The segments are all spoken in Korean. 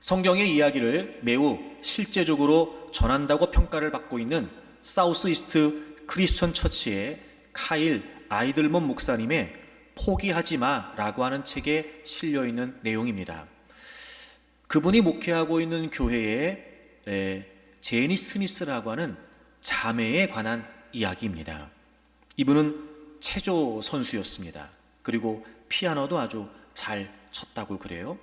성경의 이야기를 매우 실제적으로 전한다고 평가를 받고 있는 사우스 이스트 크리스천 처치의 카일 아이들먼 목사님의 포기하지 마라고 하는 책에 실려있는 내용입니다. 그분이 목회하고 있는 교회에 제니 스미스라고 하는 자매에 관한 이야기입니다. 이분은 체조 선수였습니다. 그리고 피아노도 아주 잘 쳤다고 그래요.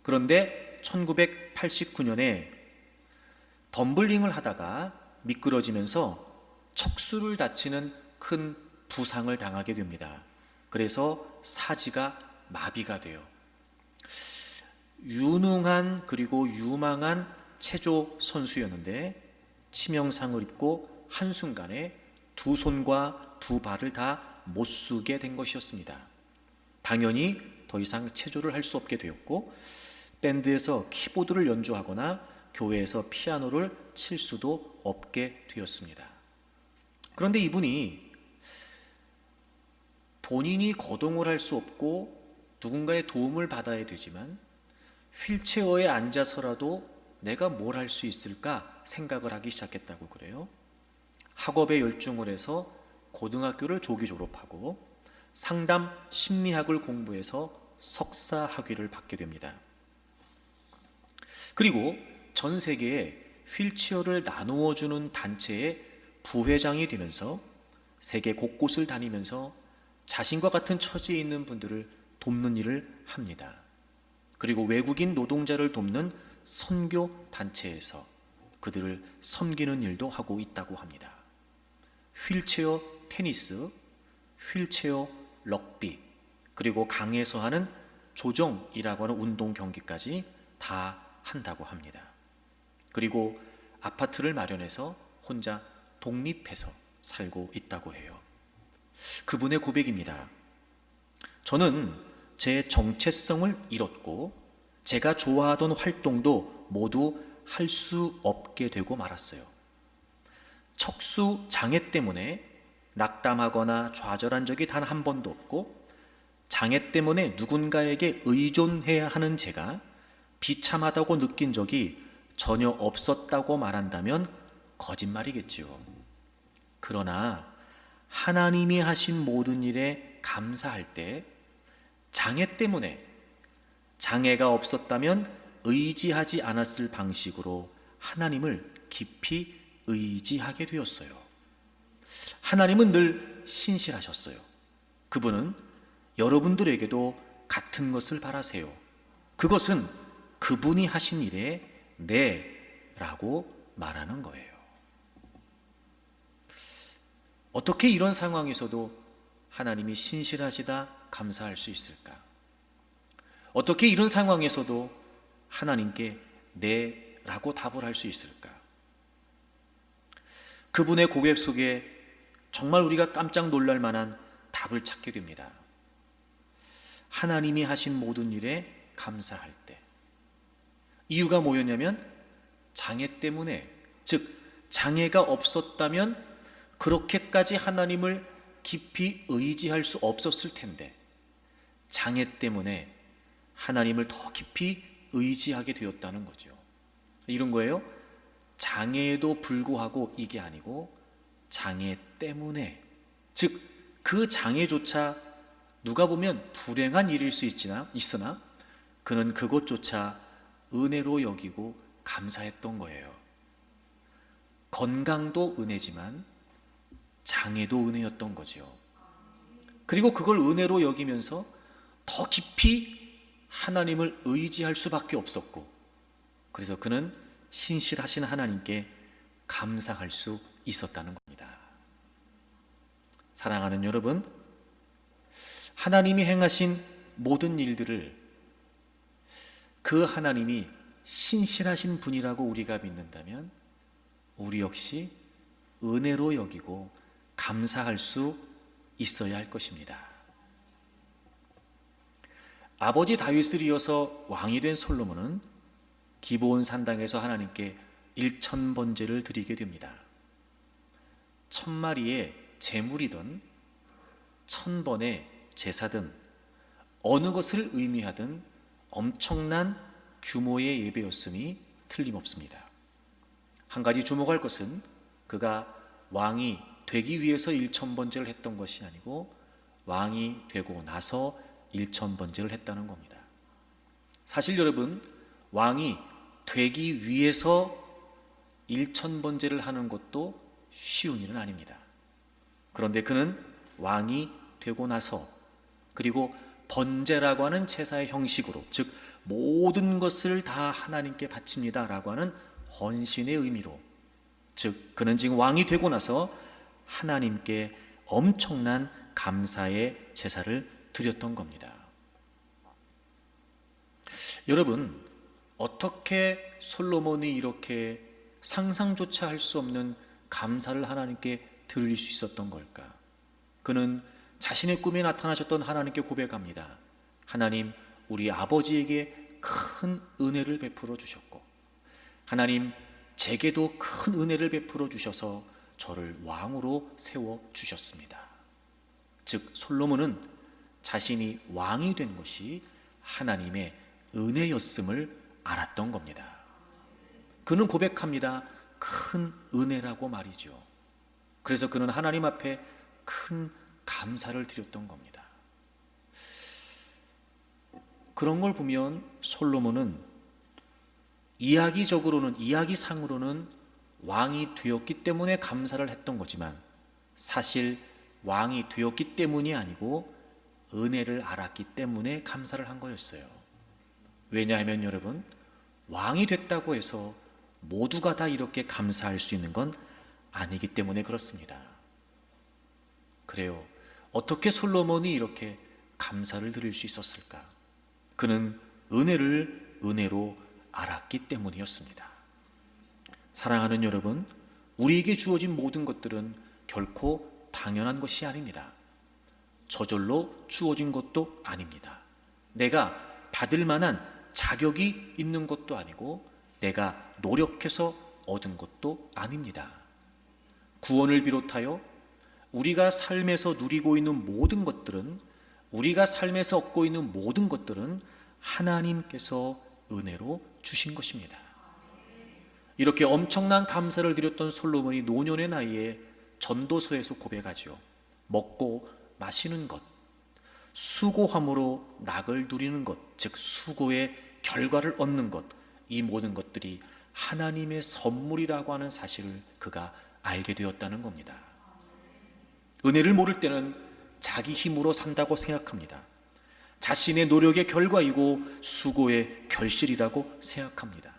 그런데 1989년에 덤블링을 하다가 미끄러지면서 척수를 다치는 큰 부상을 당하게 됩니다. 그래서 사지가 마비가 돼요. 유능한 그리고 유망한 체조 선수였는데 치명상을 입고 한순간에 두 손과 두 발을 다 못 쓰게 된 것이었습니다. 당연히 더 이상 체조를 할 수 없게 되었고 밴드에서 키보드를 연주하거나 교회에서 피아노를 칠 수도 없게 되었습니다. 그런데 이분이 본인이 거동을 할 수 없고 누군가의 도움을 받아야 되지만 휠체어에 앉아서라도 내가 뭘 할 수 있을까 생각을 하기 시작했다고 그래요. 학업에 열중을 해서 고등학교를 조기 졸업하고 상담 심리학을 공부해서 석사 학위를 받게 됩니다. 그리고 전 세계에 휠체어를 나누어 주는 단체의 부회장이 되면서 세계 곳곳을 다니면서 자신과 같은 처지에 있는 분들을 돕는 일을 합니다. 그리고 외국인 노동자를 돕는 선교 단체에서 그들을 섬기는 일도 하고 있다고 합니다. 휠체어 테니스, 휠체어 럭비, 그리고 강에서 하는 조정이라고 하는 운동 경기까지 다 한다고 합니다. 그리고 아파트를 마련해서 혼자 독립해서 살고 있다고 해요. 그분의 고백입니다. 저는 제 정체성을 잃었고 제가 좋아하던 활동도 모두 할 수 없게 되고 말았어요. 척수 장애 때문에 낙담하거나 좌절한 적이 단 한 번도 없고 장애 때문에 누군가에게 의존해야 하는 제가 비참하다고 느낀 적이 전혀 없었다고 말한다면 거짓말이겠지요. 그러나 하나님이 하신 모든 일에 감사할 때 장애 때문에 장애가 없었다면 의지하지 않았을 방식으로 하나님을 깊이 의지하게 되었어요. 하나님은 늘 신실하셨어요. 그분은 여러분들에게도 같은 것을 바라세요. 그것은 그분이 하신 일에 네 라고 말하는 거예요. 어떻게 이런 상황에서도 하나님이 신실하시다 감사할 수 있을까? 어떻게 이런 상황에서도 하나님께 네 라고 답을 할 수 있을까? 그분의 고백 속에 정말 우리가 깜짝 놀랄 만한 답을 찾게 됩니다. 하나님이 하신 모든 일에 감사할 때. 이유가 뭐였냐면 장애 때문에, 즉 장애가 없었다면 그렇게까지 하나님을 깊이 의지할 수 없었을 텐데 장애 때문에 하나님을 더 깊이 의지하게 되었다는 거죠. 이런 거예요. 장애에도 불구하고 이게 아니고 장애 때문에, 즉 그 장애조차 누가 보면 불행한 일일 수 있으나 그는 그것조차 은혜로 여기고 감사했던 거예요. 건강도 은혜지만 장애도 은혜였던 거죠. 그리고 그걸 은혜로 여기면서 더 깊이 하나님을 의지할 수밖에 없었고, 그래서 그는 신실하신 하나님께 감사할 수 있었다는 겁니다. 사랑하는 여러분, 하나님이 행하신 모든 일들을 그 하나님이 신실하신 분이라고 우리가 믿는다면 우리 역시 은혜로 여기고 감사할 수 있어야 할 것입니다. 아버지 다윗을 이어서 왕이 된 솔로몬은 기브온 산당에서 하나님께 1000번제를 드리게 됩니다. 1000마리의 제물이든 1000번의 제사든 어느 것을 의미하든 엄청난 규모의 예배였음이 틀림없습니다. 한 가지 주목할 것은 그가 왕이 되기 위해서 일천번제를 했던 것이 아니고 왕이 되고 나서 일천번제를 했다는 겁니다. 사실 여러분, 왕이 되기 위해서 일천번제를 하는 것도 쉬운 일은 아닙니다. 그런데 그는 왕이 되고 나서, 그리고 번제라고 하는 제사의 형식으로, 즉 모든 것을 다 하나님께 바칩니다 라고 하는 헌신의 의미로, 즉 그는 지금 왕이 되고 나서 하나님께 엄청난 감사의 제사를 드렸던 겁니다. 여러분, 어떻게 솔로몬이 이렇게 상상조차 할 수 없는 감사를 하나님께 드릴 수 있었던 걸까? 그는 자신의 꿈에 나타나셨던 하나님께 고백합니다. 하나님, 우리 아버지에게 큰 은혜를 베풀어 주셨고, 하나님, 제게도 큰 은혜를 베풀어 주셔서 저를 왕으로 세워 주셨습니다. 즉 솔로몬은 자신이 왕이 된 것이 하나님의 은혜였음을 알았던 겁니다. 그는 고백합니다. 큰 은혜라고 말이죠. 그래서 그는 하나님 앞에 큰 감사를 드렸던 겁니다. 그런 걸 보면 솔로몬은 이야기상으로는 왕이 되었기 때문에 감사를 했던 거지만 사실 왕이 되었기 때문이 아니고 은혜를 알았기 때문에 감사를 한 거였어요. 왜냐하면 여러분, 왕이 됐다고 해서 모두가 다 이렇게 감사할 수 있는 건 아니기 때문에 그렇습니다. 그래요. 어떻게 솔로몬이 이렇게 감사를 드릴 수 있었을까? 그는 은혜를 은혜로 알았기 때문이었습니다. 사랑하는 여러분, 우리에게 주어진 모든 것들은 결코 당연한 것이 아닙니다. 저절로 주어진 것도 아닙니다. 내가 받을 만한 자격이 있는 것도 아니고 내가 노력해서 얻은 것도 아닙니다. 구원을 비롯하여 우리가 삶에서 누리고 있는 모든 것들은, 우리가 삶에서 얻고 있는 모든 것들은 하나님께서 은혜로 주신 것입니다. 이렇게 엄청난 감사를 드렸던 솔로몬이 노년의 나이에 전도서에서 고백하죠. 먹고 마시는 것, 수고함으로 낙을 누리는 것, 즉 수고의 결과를 얻는 것, 이 모든 것들이 하나님의 선물이라고 하는 사실을 그가 알게 되었다는 겁니다. 은혜를 모를 때는 자기 힘으로 산다고 생각합니다. 자신의 노력의 결과이고 수고의 결실이라고 생각합니다.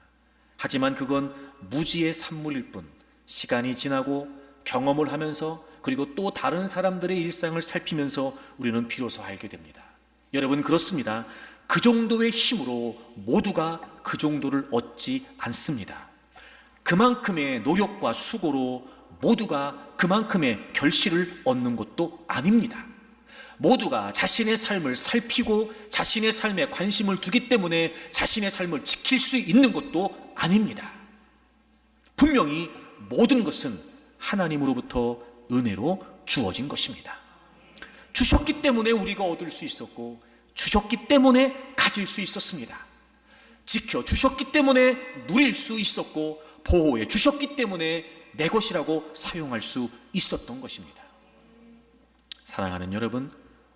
하지만 그건 무지의 산물일 뿐, 시간이 지나고 경험을 하면서 그리고 또 다른 사람들의 일상을 살피면서 우리는 비로소 알게 됩니다. 여러분, 그렇습니다. 그 정도의 힘으로 모두가 그 정도를 얻지 않습니다. 그만큼의 노력과 수고로 모두가 그만큼의 결실을 얻는 것도 아닙니다. 모두가 자신의 삶을 살피고 자신의 삶에 관심을 두기 때문에 자신의 삶을 지킬 수 있는 것도 아닙니다. 분명히 모든 것은 하나님으로부터 은혜로 주어진 것입니다. 주셨기 때문에 우리가 얻을 수 있었고, 주셨기 때문에 가질 수 있었습니다. 지켜주셨기 때문에 누릴 수 있었고, 보호해 주셨기 때문에 내 것이라고 사용할 수 있었던 것입니다. 사랑하는 여러분,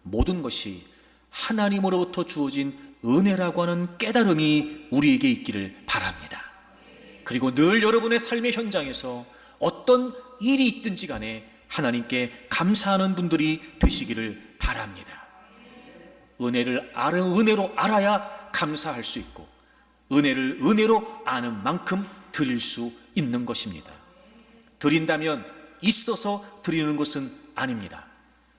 모든 것이 하나님으로부터 주어진 은혜라고 하는 깨달음이 우리에게 있기를 바랍니다. 그리고 늘 여러분의 삶의 현장에서 어떤 일이 있든지 간에 하나님께 감사하는 분들이 되시기를 바랍니다. 은혜로 알아야 감사할 수 있고, 은혜를 은혜로 아는 만큼 드릴 수 있는 것입니다. 드린다면 있어서 드리는 것은 아닙니다.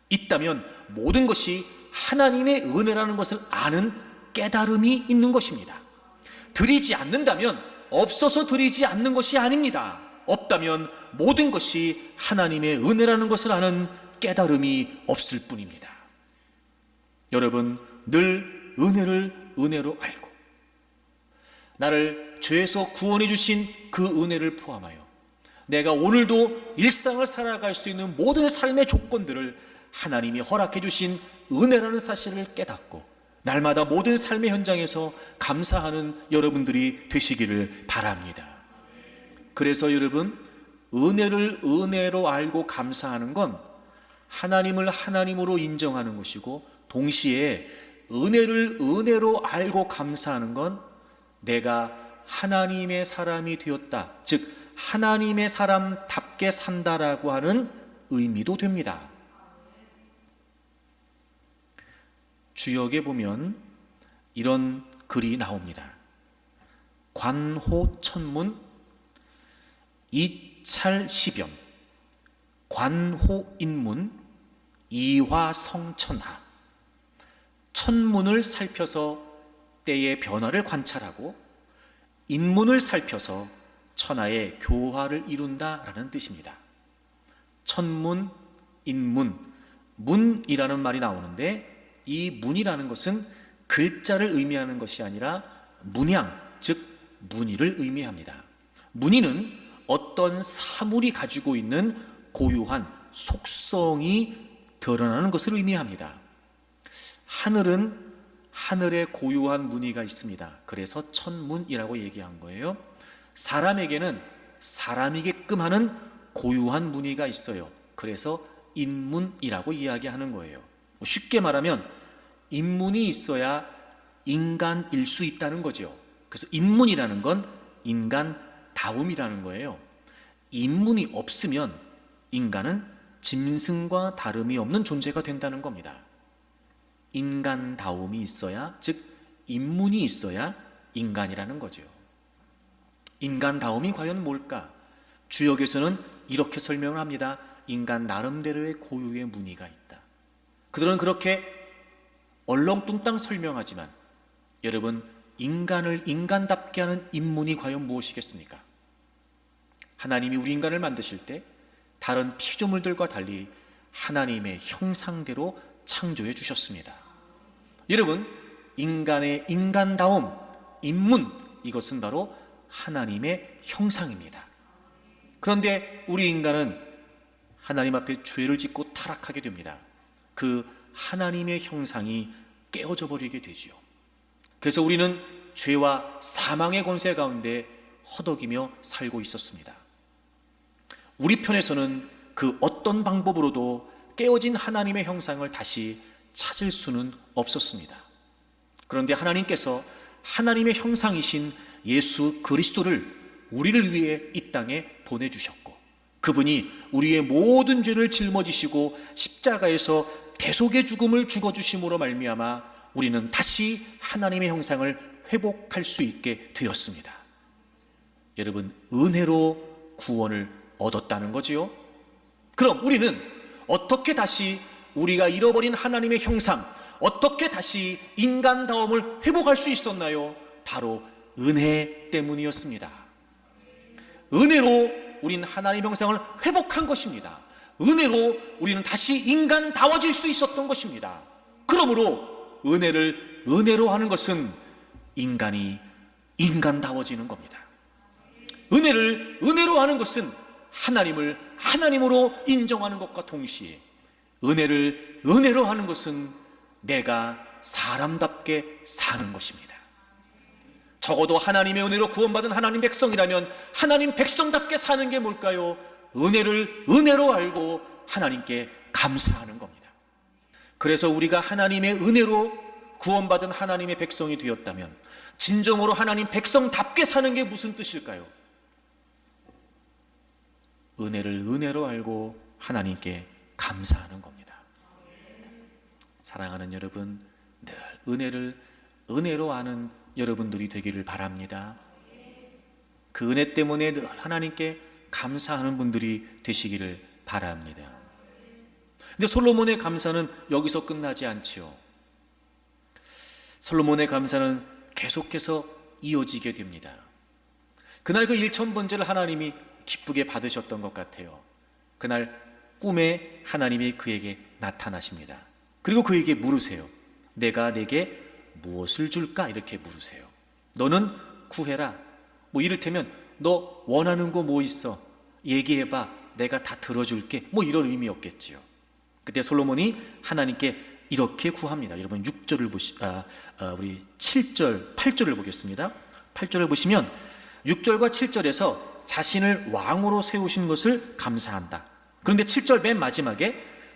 있다면 모든 것이 하나님의 은혜라는 것을 아는 깨달음이 있는 것입니다. 드리지 않는다면 없어서 드리지 않는 것이 아닙니다. 없다면 모든 것이 하나님의 은혜라는 것을 아는 깨달음이 없을 뿐입니다. 여러분, 늘 은혜를 은혜로 알고 나를 죄에서 구원해 주신 그 은혜를 포함하여 내가 오늘도 일상을 살아갈 수 있는 모든 삶의 조건들을 하나님이 허락해 주신 은혜라는 사실을 깨닫고 날마다 모든 삶의 현장에서 감사하는 여러분들이 되시기를 바랍니다. 그래서 여러분, 은혜를 은혜로 알고 감사하는 건 하나님을 하나님으로 인정하는 것이고, 동시에 은혜를 은혜로 알고 감사하는 건 내가 하나님의 사람이 되었다, 즉 하나님의 사람답게 산다라고 하는 의미도 됩니다. 주역에 보면 이런 글이 나옵니다. 관호천문 이찰시변 관호인문 이화성천하. 천문을 살펴서 때의 변화를 관찰하고 인문을 살펴서 천하의 교화를 이룬다라는 뜻입니다. 천문, 인문, 문이라는 말이 나오는데, 이 문이라는 것은 글자를 의미하는 것이 아니라 문양, 즉 문의를 의미합니다. 문의는 어떤 사물이 가지고 있는 고유한 속성이 드러나는 것을 의미합니다. 하늘은 하늘에 고유한 무늬가 있습니다. 그래서 천문이라고 얘기한 거예요. 사람에게는 사람이게끔 하는 고유한 무늬가 있어요. 그래서 인문이라고 이야기하는 거예요. 쉽게 말하면 인문이 있어야 인간일 수 있다는 거죠. 그래서 인문이라는 건 인간다움이라는 거예요. 인문이 없으면 인간은 짐승과 다름이 없는 존재가 된다는 겁니다. 인간다움이 있어야, 즉 인문이 있어야 인간이라는 거죠. 인간다움이 과연 뭘까? 주역에서는 이렇게 설명을 합니다. 인간 나름대로의 고유의 무늬가 있다. 그들은 그렇게 얼렁뚱땅 설명하지만, 여러분, 인간을 인간답게 하는 인문이 과연 무엇이겠습니까? 하나님이 우리 인간을 만드실 때 다른 피조물들과 달리 하나님의 형상대로 창조해 주셨습니다. 여러분, 인간의 인간다움, 인문, 이것은 바로 하나님의 형상입니다. 그런데 우리 인간은 하나님 앞에 죄를 짓고 타락하게 됩니다. 그 하나님의 형상이 깨어져 버리게 되지요. 그래서 우리는 죄와 사망의 권세 가운데 허덕이며 살고 있었습니다. 우리 편에서는 그 어떤 방법으로도 깨어진 하나님의 형상을 다시 찾을 수는 없었습니다. 그런데 하나님께서 하나님의 형상이신 예수 그리스도를 우리를 위해 이 땅에 보내주셨고, 그분이 우리의 모든 죄를 짊어지시고 십자가에서 대속의 죽음을 죽어주심으로 말미암아 우리는 다시 하나님의 형상을 회복할 수 있게 되었습니다. 여러분, 은혜로 구원을 얻었다는 거지요. 그럼 우리는 어떻게 다시 우리가 잃어버린 하나님의 형상, 어떻게 다시 인간다움을 회복할 수 있었나요? 바로 은혜 때문이었습니다. 은혜로 우린 하나님의 형상을 회복한 것입니다. 은혜로 우리는 다시 인간다워질 수 있었던 것입니다. 그러므로 은혜를 은혜로 하는 것은 인간이 인간다워지는 겁니다. 은혜를 은혜로 하는 것은 하나님을 하나님으로 인정하는 것과 동시에, 은혜를 은혜로 하는 것은 내가 사람답게 사는 것입니다. 적어도 하나님의 은혜로 구원받은 하나님 백성이라면 하나님 백성답게 사는 게 뭘까요? 은혜를 은혜로 알고 하나님께 감사하는 겁니다. 그래서 우리가 하나님의 은혜로 구원받은 하나님의 백성이 되었다면 진정으로 하나님 백성답게 사는 게 무슨 뜻일까요? 은혜를 은혜로 알고 하나님께 감사하는 겁니다. 사랑하는 여러분, 늘 은혜를 은혜로 아는 여러분들이 되기를 바랍니다. 그 은혜 때문에 늘 하나님께 감사하는 분들이 되시기를 바랍니다. 근데 솔로몬의 감사는 여기서 끝나지 않지요. 솔로몬의 감사는 계속해서 이어지게 됩니다. 그날 그 1000번째를 하나님이 기쁘게 받으셨던 것 같아요. 그날 꿈에 하나님이 그에게 나타나십니다. 그리고 그에게 물으세요. 내가 내게 무엇을 줄까? 이렇게 물으세요. 너는 구해라. 뭐 이를테면 너 원하는 거 뭐 있어? 얘기해봐. 내가 다 들어줄게. 뭐 이런 의미였겠지요. 그때 솔로몬이 하나님께 이렇게 구합니다. 여러분 6절을 우리 7절, 8절을 보겠습니다. 8절을 보시면 6절과 7절에서 자신을 왕으로 세우신 것을 감사한다. 그런데 7절 맨 마지막에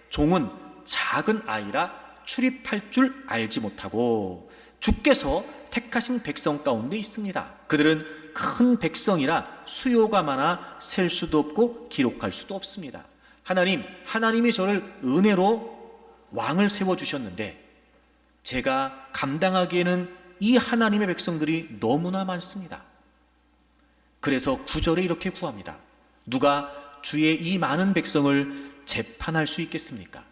종은 작은 아이라 출입할 줄 알지 못하고 주께서 택하신 백성 가운데 있습니다. 그들은 큰 백성이라 수요가 많아 셀 수도 없고 기록할 수도 없습니다. 하나님이 저를 은혜로 왕을 세워주셨는데 제가 감당하기에는 이 하나님의 백성들이 너무나 많습니다. 그래서 9절에 이렇게 구합니다. 누가 주의 이 많은 백성을 재판할 수 있겠습니까?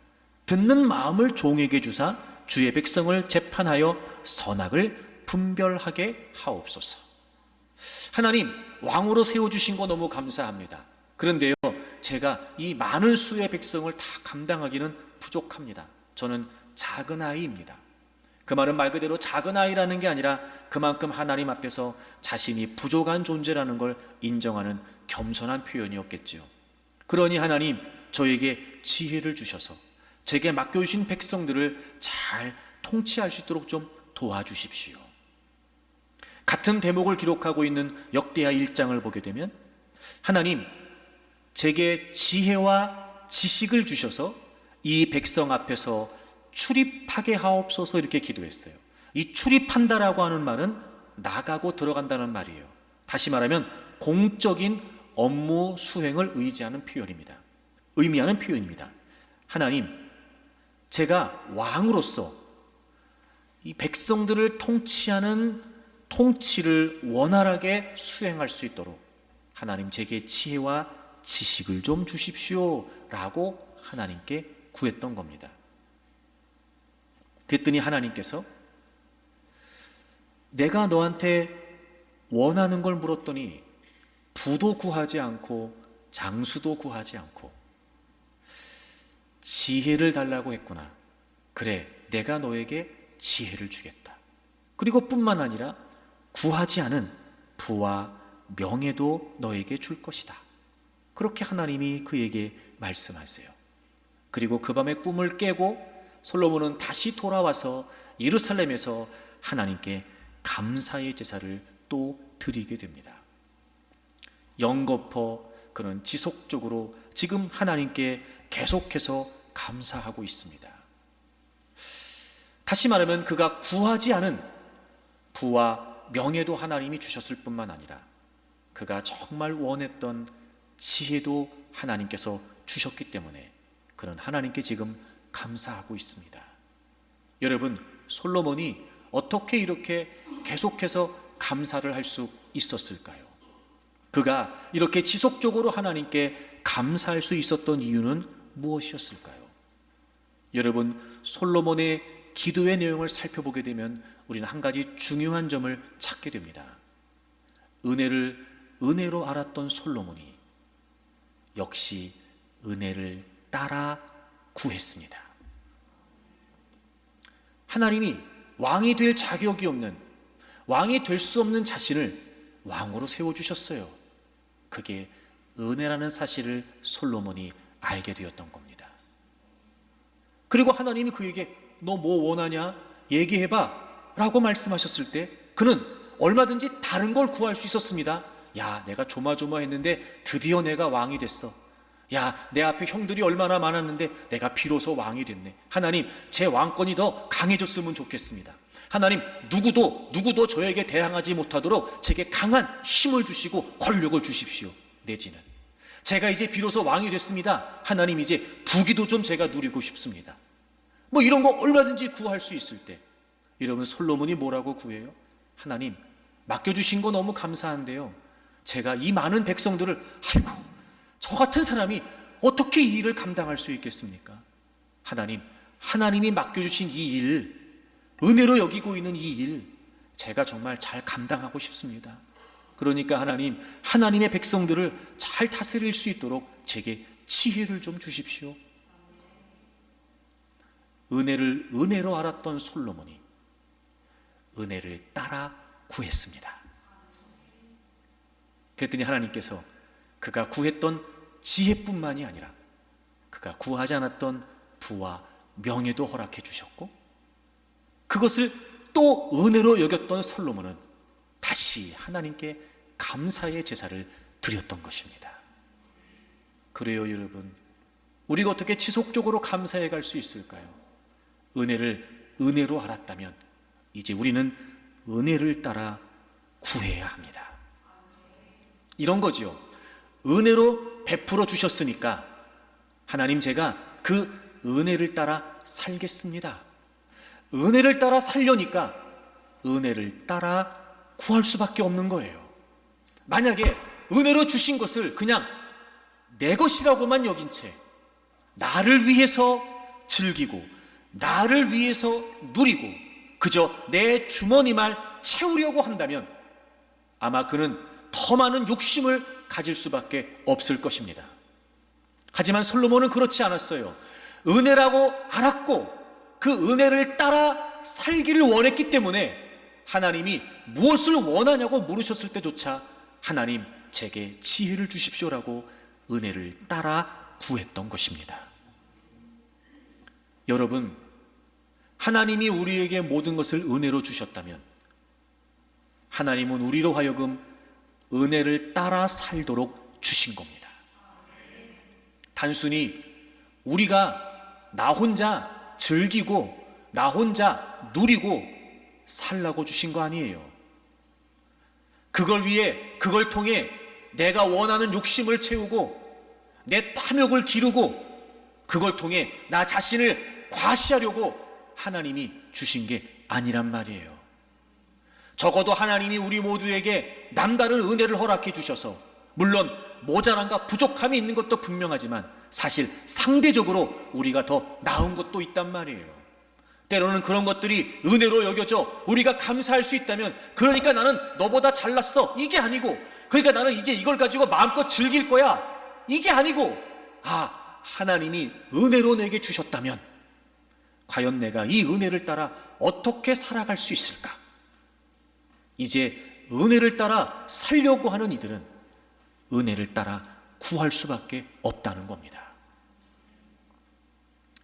듣는 마음을 종에게 주사 주의 백성을 재판하여 선악을 분별하게 하옵소서. 하나님, 왕으로 세워주신 거 너무 감사합니다. 그런데요, 제가 이 많은 수의 백성을 다 감당하기는 부족합니다. 저는 작은 아이입니다. 그 말은 말 그대로 작은 아이라는 게 아니라 그만큼 하나님 앞에서 자신이 부족한 존재라는 걸 인정하는 겸손한 표현이었겠지요. 그러니 하나님, 저에게 지혜를 주셔서 제게 맡겨주신 백성들을 잘 통치할 수 있도록 좀 도와주십시오. 같은 대목을 기록하고 있는 역대하 1장을 보게 되면 하나님, 제게 지혜와 지식을 주셔서 이 백성 앞에서 출입하게 하옵소서 이렇게 기도했어요. 이 출입한다라고 하는 말은 나가고 들어간다는 말이에요. 다시 말하면 공적인 업무 수행을 의미하는 표현입니다. 하나님, 제가 왕으로서 이 백성들을 통치하는 통치를 원활하게 수행할 수 있도록 하나님 제게 지혜와 지식을 좀 주십시오 라고 하나님께 구했던 겁니다. 그랬더니 하나님께서 내가 너한테 원하는 걸 물었더니 부도 구하지 않고 장수도 구하지 않고 지혜를 달라고 했구나. 그래, 내가 너에게 지혜를 주겠다. 그리고 뿐만 아니라 구하지 않은 부와 명예도 너에게 줄 것이다. 그렇게 하나님이 그에게 말씀하세요. 그리고 그 밤에 꿈을 깨고 솔로몬은 다시 돌아와서 예루살렘에서 하나님께 감사의 제사를 또 드리게 됩니다. 영거퍼 그는 지속적으로 지금 하나님께 계속해서 감사하고 있습니다. 다시 말하면 그가 구하지 않은 부와 명예도 하나님이 주셨을 뿐만 아니라 그가 정말 원했던 지혜도 하나님께서 주셨기 때문에 그는 하나님께 지금 감사하고 있습니다. 여러분, 솔로몬이 어떻게 이렇게 계속해서 감사를 할 수 있었을까요? 그가 이렇게 지속적으로 하나님께 감사할 수 있었던 이유는 무엇이었을까요? 여러분, 솔로몬의 기도의 내용을 살펴보게 되면 우리는 한 가지 중요한 점을 찾게 됩니다. 은혜를 은혜로 알았던 솔로몬이 역시 은혜를 따라 구했습니다. 하나님이 왕이 될 자격이 없는, 왕이 될 수 없는 자신을 왕으로 세워주셨어요. 그게 은혜라는 사실을 솔로몬이 알게 되었던 겁니다. 그리고 하나님이 그에게 너 뭐 원하냐? 얘기해봐 라고 말씀하셨을 때 그는 얼마든지 다른 걸 구할 수 있었습니다. 야, 내가 조마조마했는데 드디어 내가 왕이 됐어. 야, 내 앞에 형들이 얼마나 많았는데 내가 비로소 왕이 됐네. 하나님, 제 왕권이 더 강해졌으면 좋겠습니다. 하나님, 누구도 저에게 대항하지 못하도록 제게 강한 힘을 주시고 권력을 주십시오. 내지는 제가 이제 비로소 왕이 됐습니다. 하나님, 이제 부귀도 좀 제가 누리고 싶습니다. 뭐 이런 거 얼마든지 구할 수 있을 때 여러분, 솔로몬이 뭐라고 구해요? 하나님, 맡겨주신 거 너무 감사한데요, 제가 이 많은 백성들을, 아이고, 저 같은 사람이 어떻게 이 일을 감당할 수 있겠습니까? 하나님이 맡겨주신 이 일, 은혜로 여기고 있는 이 일, 제가 정말 잘 감당하고 싶습니다. 그러니까 하나님의 백성들을 잘 다스릴 수 있도록 제게 지혜를 좀 주십시오. 은혜를 은혜로 알았던 솔로몬이 은혜를 따라 구했습니다. 그랬더니 하나님께서 그가 구했던 지혜뿐만이 아니라 그가 구하지 않았던 부와 명예도 허락해 주셨고, 그것을 또 은혜로 여겼던 솔로몬은 다시 하나님께 감사의 제사를 드렸던 것입니다. 그래요, 여러분. 우리가 어떻게 지속적으로 감사해 갈 수 있을까요? 은혜를 은혜로 알았다면 이제 우리는 은혜를 따라 구해야 합니다. 이런 거지요. 은혜로 베풀어 주셨으니까 하나님, 제가 그 은혜를 따라 살겠습니다. 은혜를 따라 살려니까 은혜를 따라 구할 수밖에 없는 거예요. 만약에 은혜로 주신 것을 그냥 내 것이라고만 여긴 채 나를 위해서 즐기고 나를 위해서 누리고 그저 내 주머니만 채우려고 한다면 아마 그는 더 많은 욕심을 가질 수밖에 없을 것입니다. 하지만 솔로몬은 그렇지 않았어요. 은혜라고 알았고 그 은혜를 따라 살기를 원했기 때문에 하나님이 무엇을 원하냐고 물으셨을 때조차 하나님, 제게 지혜를 주십시오라고 은혜를 따라 구했던 것입니다. 여러분, 하나님이 우리에게 모든 것을 은혜로 주셨다면 하나님은 우리로 하여금 은혜를 따라 살도록 주신 겁니다. 단순히 우리가 나 혼자 즐기고 나 혼자 누리고 살라고 주신 거 아니에요. 그걸 위해, 그걸 통해 내가 원하는 욕심을 채우고 내 탐욕을 기르고 그걸 통해 나 자신을 과시하려고 하나님이 주신 게 아니란 말이에요. 적어도 하나님이 우리 모두에게 남다른 은혜를 허락해 주셔서 물론 모자란과 부족함이 있는 것도 분명하지만 사실 상대적으로 우리가 더 나은 것도 있단 말이에요. 때로는 그런 것들이 은혜로 여겨져 우리가 감사할 수 있다면, 그러니까 나는 너보다 잘났어, 이게 아니고, 그러니까 나는 이제 이걸 가지고 마음껏 즐길 거야, 이게 아니고, 하나님이 은혜로 내게 주셨다면 과연 내가 이 은혜를 따라 어떻게 살아갈 수 있을까? 이제 은혜를 따라 살려고 하는 이들은 은혜를 따라 구할 수밖에 없다는 겁니다.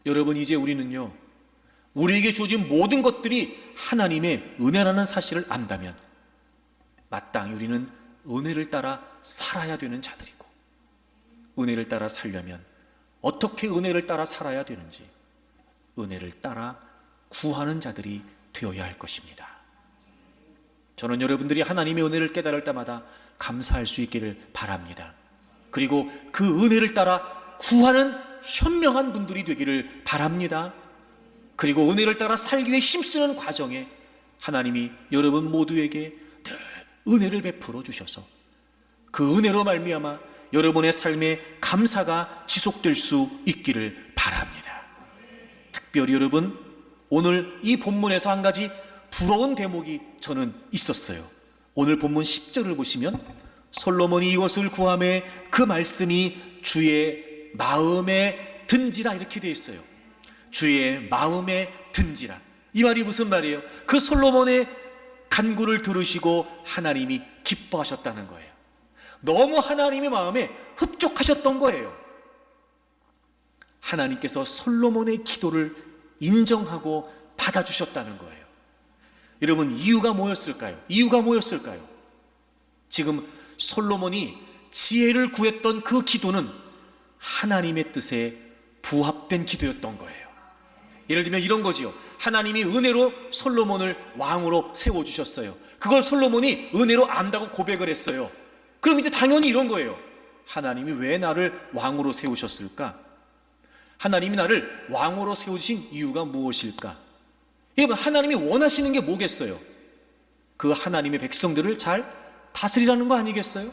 여러분, 이제 우리는요, 우리에게 주어진 모든 것들이 하나님의 은혜라는 사실을 안다면 마땅히 우리는 은혜를 따라 살아야 되는 자들이고, 은혜를 따라 살려면 어떻게 은혜를 따라 살아야 되는지 은혜를 따라 구하는 자들이 되어야 할 것입니다. 저는 여러분들이 하나님의 은혜를 깨달을 때마다 감사할 수 있기를 바랍니다. 그리고 그 은혜를 따라 구하는 현명한 분들이 되기를 바랍니다. 그리고 은혜를 따라 살기 위해 힘쓰는 과정에 하나님이 여러분 모두에게 늘 은혜를 베풀어 주셔서 그 은혜로 말미암아 여러분의 삶에 감사가 지속될 수 있기를 바랍니다. 특별히 여러분, 오늘 이 본문에서 한 가지 부러운 대목이 저는 있었어요. 오늘 본문 10절을 보시면 솔로몬이 이것을 구하매 그 말씀이 주의 마음에 든지라 이렇게 되어 있어요. 주의 마음에 든지라. 이 말이 무슨 말이에요? 그 솔로몬의 간구를 들으시고 하나님이 기뻐하셨다는 거예요. 너무 하나님의 마음에 흡족하셨던 거예요. 하나님께서 솔로몬의 기도를 인정하고 받아주셨다는 거예요. 여러분, 이유가 뭐였을까요? 지금 솔로몬이 지혜를 구했던 그 기도는 하나님의 뜻에 부합된 기도였던 거예요. 예를 들면 이런 거지요. 하나님이 은혜로 솔로몬을 왕으로 세워주셨어요. 그걸 솔로몬이 은혜로 안다고 고백을 했어요. 그럼 이제 당연히 이런 거예요. 하나님이 왜 나를 왕으로 세우셨을까? 하나님이 나를 왕으로 세우신 이유가 무엇일까? 여러분, 하나님이 원하시는 게 뭐겠어요? 그 하나님의 백성들을 잘 다스리라는 거 아니겠어요?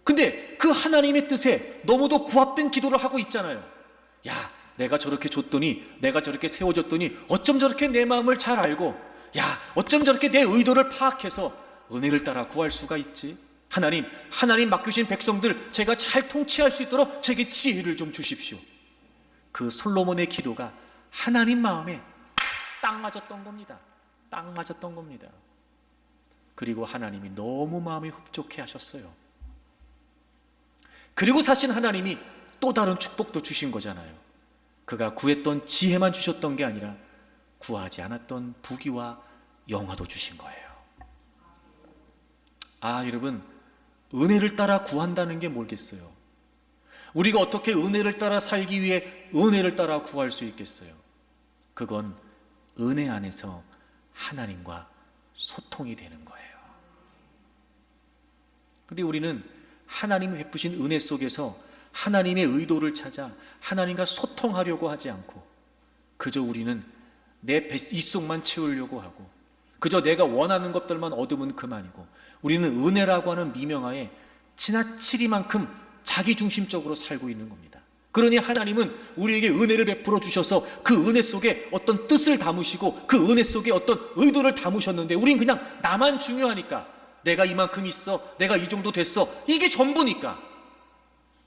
근데 그 하나님의 뜻에 너무도 부합된 기도를 하고 있잖아요. 야, 내가 저렇게 줬더니, 내가 저렇게 세워줬더니 어쩜 저렇게 내 마음을 잘 알고, 야, 어쩜 저렇게 내 의도를 파악해서 은혜를 따라 구할 수가 있지? 하나님 맡기신 백성들 제가 잘 통치할 수 있도록 제게 지혜를 좀 주십시오. 그 솔로몬의 기도가 하나님 마음에 딱 맞았던 겁니다. 딱 맞았던 겁니다. 그리고 하나님이 너무 마음에 흡족해 하셨어요. 그리고 사실 하나님이 또 다른 축복도 주신 거잖아요. 그가 구했던 지혜만 주셨던 게 아니라 구하지 않았던 부귀와 영화도 주신 거예요. 여러분, 은혜를 따라 구한다는 게 뭘겠어요? 우리가 어떻게 은혜를 따라 살기 위해 은혜를 따라 구할 수 있겠어요? 그건 은혜 안에서 하나님과 소통이 되는 거예요. 근데 우리는 하나님이 베푸신 은혜 속에서 하나님의 의도를 찾아 하나님과 소통하려고 하지 않고 그저 우리는 내 입속만 채우려고 하고 그저 내가 원하는 것들만 얻으면 그만이고 우리는 은혜라고 하는 미명하에 지나치리만큼 자기중심적으로 살고 있는 겁니다. 그러니 하나님은 우리에게 은혜를 베풀어 주셔서 그 은혜 속에 어떤 뜻을 담으시고 그 은혜 속에 어떤 의도를 담으셨는데 우린 그냥 나만 중요하니까 내가 이만큼 있어, 내가 이 정도 됐어, 이게 전부니까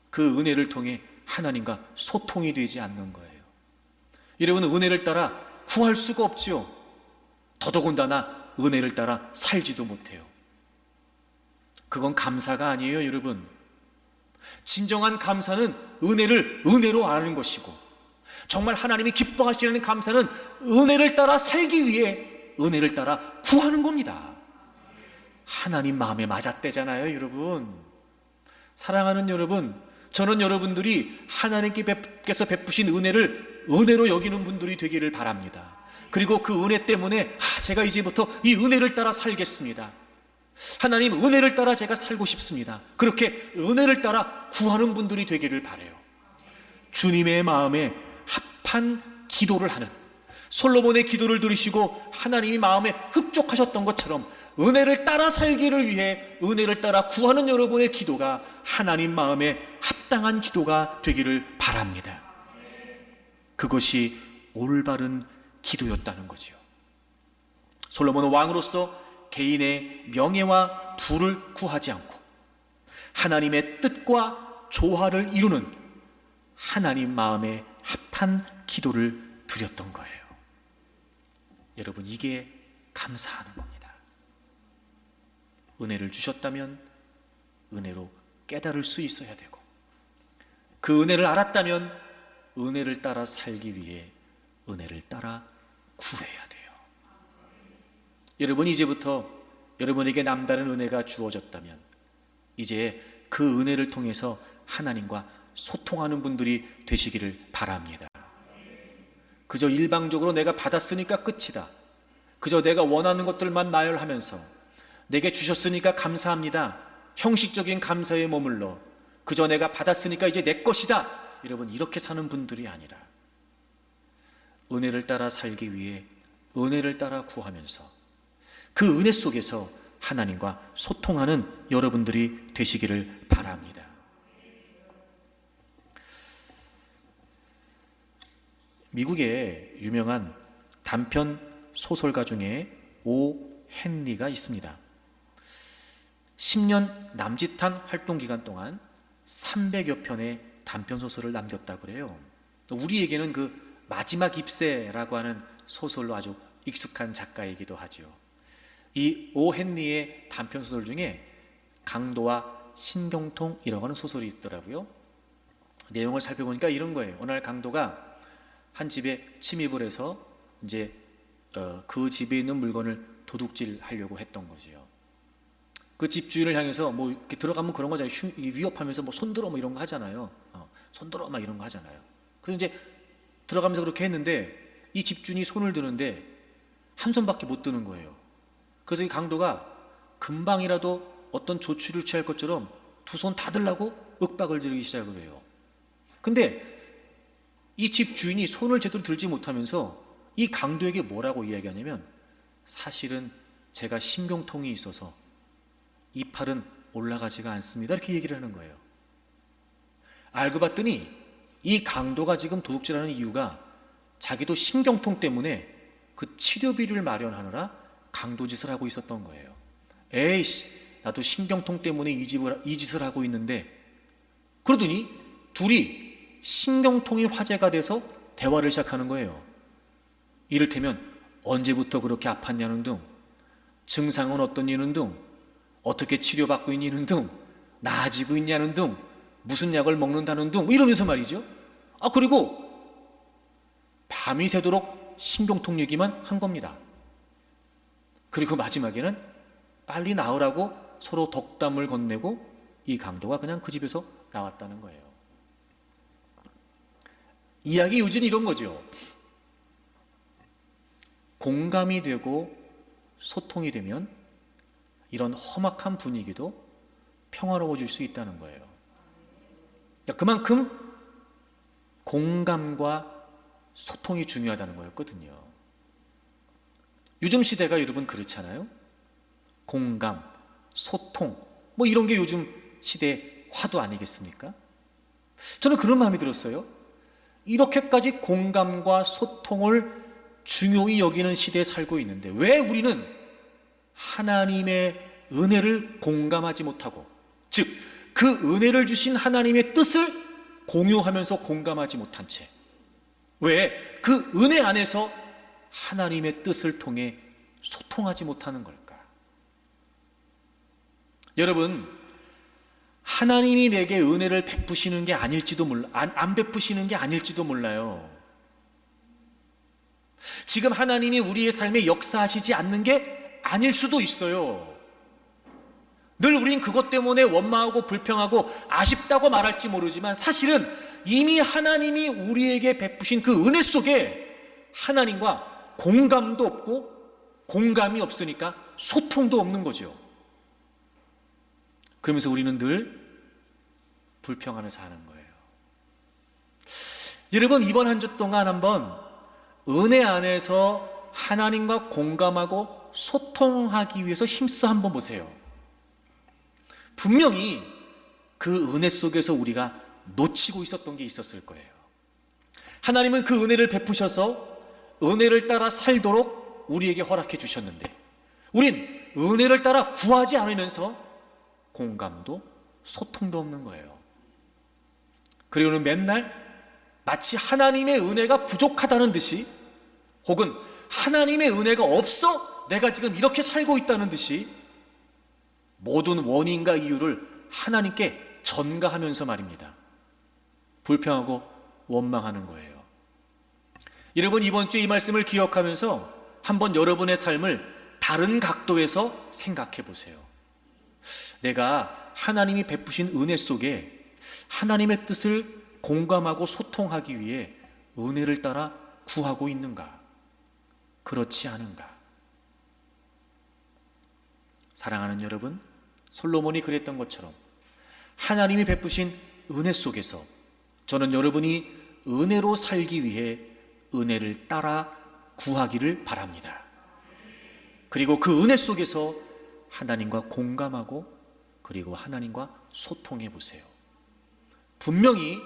그 은혜를 통해 하나님과 소통이 되지 않는 거예요. 여러분, 은혜를 따라 구할 수가 없지요. 더더군다나 은혜를 따라 살지도 못해요. 그건 감사가 아니에요, 여러분. 진정한 감사는 은혜를 은혜로 아는 것이고 정말 하나님이 기뻐하시는 감사는 은혜를 따라 살기 위해 은혜를 따라 구하는 겁니다. 하나님 마음에 맞았대잖아요, 여러분. 사랑하는 여러분, 저는 여러분들이 하나님께서 베푸신 은혜를 은혜로 여기는 분들이 되기를 바랍니다. 그리고 그 은혜 때문에 제가 이제부터 이 은혜를 따라 살겠습니다. 하나님, 은혜를 따라 제가 살고 싶습니다. 그렇게 은혜를 따라 구하는 분들이 되기를 바라요. 주님의 마음에 합한 기도를 하는, 솔로몬의 기도를 들으시고 하나님이 마음에 흡족하셨던 것처럼 은혜를 따라 살기를 위해 은혜를 따라 구하는 여러분의 기도가 하나님 마음에 합당한 기도가 되기를 바랍니다. 그것이 올바른 기도였다는 거죠. 솔로몬은 왕으로서 개인의 명예와 부를 구하지 않고 하나님의 뜻과 조화를 이루는 하나님 마음에 합한 기도를 드렸던 거예요. 여러분, 이게 감사하는 겁니다. 은혜를 주셨다면 은혜로 깨달을 수 있어야 되고 그 은혜를 알았다면 은혜를 따라 살기 위해 은혜를 따라 구해야 돼요. 여러분, 이제부터 여러분에게 남다른 은혜가 주어졌다면 이제 그 은혜를 통해서 하나님과 소통하는 분들이 되시기를 바랍니다. 그저 일방적으로 내가 받았으니까 끝이다. 그저 내가 원하는 것들만 나열하면서 내게 주셨으니까 감사합니다. 형식적인 감사에 머물러 그저 내가 받았으니까 이제 내 것이다. 여러분, 이렇게 사는 분들이 아니라 은혜를 따라 살기 위해 은혜를 따라 구하면서 그 은혜 속에서 하나님과 소통하는 여러분들이 되시기를 바랍니다. 미국의 유명한 단편 소설가 중에 오 헨리가 있습니다. 10년 남짓한 활동 기간 동안 300여 편의 단편 소설을 남겼다고 그래요. 우리에게는 그 마지막 잎새라고 하는 소설로 아주 익숙한 작가이기도 하죠. 이 오 헨리의 단편 소설 중에 강도와 신경통이라고 하는 소설이 있더라고요. 내용을 살펴보니까 이런 거예요. 어느 날 강도가 한 집에 침입을 해서 이제 그 집에 있는 물건을 도둑질하려고 했던 거지요. 그 집주인을 향해서 뭐 이렇게 들어가면 그런 거잖아요. 위협하면서 뭐 손들어 뭐 이런 거 하잖아요. 손들어 막 이런 거 하잖아요. 그래서 이제 들어가면서 그렇게 했는데 이 집주인이 손을 드는데 한 손밖에 못 드는 거예요. 그래서 이 강도가 금방이라도 어떤 조치를 취할 것처럼 두 손 다 들라고 윽박을 지르기 시작을 해요. 근데 이 집주인이 손을 제대로 들지 못하면서 이 강도에게 뭐라고 이야기하냐면 사실은 제가 신경통이 있어서 이 팔은 올라가지가 않습니다. 이렇게 얘기를 하는 거예요. 알고 봤더니 이 강도가 지금 도둑질하는 이유가 자기도 신경통 때문에 그 치료비를 마련하느라 강도짓을 하고 있었던 거예요. 에이씨, 나도 신경통 때문에 이 짓을 하고 있는데, 그러더니 둘이 신경통이 화제가 돼서 대화를 시작하는 거예요. 이를테면 언제부터 그렇게 아팠냐는 등, 증상은 어떠냐는 등, 어떻게 치료받고 있냐는 등, 나아지고 있냐는 등, 무슨 약을 먹는다는 등 이러면서 말이죠. 그리고 밤이 새도록 신경통 얘기만 한 겁니다. 그리고 마지막에는 빨리 나으라고 서로 덕담을 건네고 이 강도가 그냥 그 집에서 나왔다는 거예요. 이야기 요지는 이런 거죠. 공감이 되고 소통이 되면 이런 험악한 분위기도 평화로워질 수 있다는 거예요. 그만큼 공감과 소통이 중요하다는 거였거든요. 요즘 시대가 여러분 그렇잖아요. 공감, 소통, 뭐 이런 게 요즘 시대의 화두 아니겠습니까? 저는 그런 마음이 들었어요. 이렇게까지 공감과 소통을 중요히 여기는 시대에 살고 있는데 왜 우리는 하나님의 은혜를 공감하지 못하고, 즉 그 은혜를 주신 하나님의 뜻을 공유하면서 공감하지 못한 채 왜 그 은혜 안에서 하나님의 뜻을 통해 소통하지 못하는 걸까? 여러분, 하나님이 내게 은혜를 베푸시는 게 아닐지도 안 베푸시는 게 아닐지도 몰라요. 지금 하나님이 우리의 삶에 역사하시지 않는 게 아닐 수도 있어요. 늘 우린 그것 때문에 원망하고 불평하고 아쉽다고 말할지 모르지만 사실은 이미 하나님이 우리에게 베푸신 그 은혜 속에 하나님과 공감도 없고 공감이 없으니까 소통도 없는 거죠. 그러면서 우리는 늘 불평하면서 사는 거예요. 여러분, 이번 한 주 동안 한번 은혜 안에서 하나님과 공감하고 소통하기 위해서 힘써 한번 보세요. 분명히 그 은혜 속에서 우리가 놓치고 있었던 게 있었을 거예요. 하나님은 그 은혜를 베푸셔서 은혜를 따라 살도록 우리에게 허락해 주셨는데 우린 은혜를 따라 구하지 않으면서 공감도 소통도 없는 거예요. 그리고는 맨날 마치 하나님의 은혜가 부족하다는 듯이, 혹은 하나님의 은혜가 없어 내가 지금 이렇게 살고 있다는 듯이 모든 원인과 이유를 하나님께 전가하면서 말입니다. 불평하고 원망하는 거예요. 여러분, 이번 주에 이 말씀을 기억하면서 한번 여러분의 삶을 다른 각도에서 생각해 보세요. 내가 하나님이 베푸신 은혜 속에 하나님의 뜻을 공감하고 소통하기 위해 은혜를 따라 구하고 있는가? 그렇지 않은가? 사랑하는 여러분, 솔로몬이 그랬던 것처럼 하나님이 베푸신 은혜 속에서 저는 여러분이 은혜로 살기 위해 은혜를 따라 구하기를 바랍니다. 그리고 그 은혜 속에서 하나님과 공감하고 그리고 하나님과 소통해 보세요. 분명히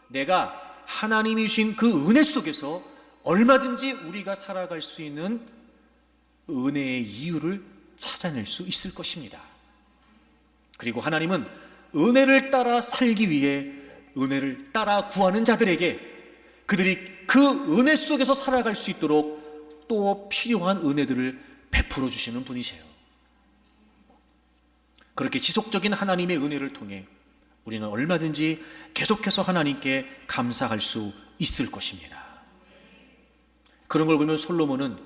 내가 하나님이 주신 그 은혜 속에서 얼마든지 우리가 살아갈 수 있는 은혜의 이유를 찾아낼 수 있을 것입니다. 그리고 하나님은 은혜를 따라 살기 위해 은혜를 따라 구하는 자들에게 그들이 그 은혜 속에서 살아갈 수 있도록 또 필요한 은혜들을 베풀어 주시는 분이세요. 그렇게 지속적인 하나님의 은혜를 통해 우리는 얼마든지 계속해서 하나님께 감사할 수 있을 것입니다. 그런 걸 보면 솔로몬은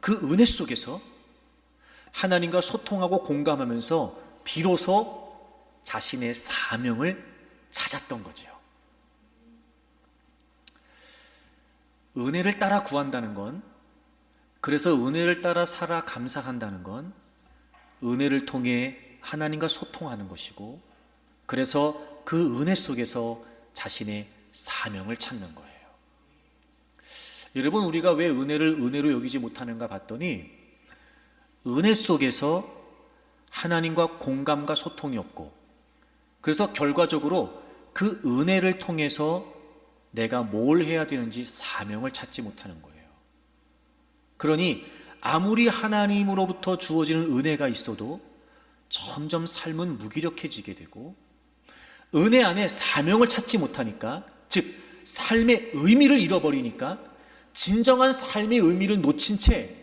그 은혜 속에서 하나님과 소통하고 공감하면서 비로소 자신의 사명을 찾았던 거죠. 은혜를 따라 구한다는 건, 그래서 은혜를 따라 살아 감사한다는 건 은혜를 통해 하나님과 소통하는 것이고, 그래서 그 은혜 속에서 자신의 사명을 찾는 거예요. 여러분, 우리가 왜 은혜를 은혜로 여기지 못하는가 봤더니 은혜 속에서 하나님과 공감과 소통이 없고, 그래서 결과적으로 그 은혜를 통해서 내가 뭘 해야 되는지 사명을 찾지 못하는 거예요. 그러니 아무리 하나님으로부터 주어지는 은혜가 있어도 점점 삶은 무기력해지게 되고, 은혜 안에 사명을 찾지 못하니까, 즉 삶의 의미를 잃어버리니까 진정한 삶의 의미를 놓친 채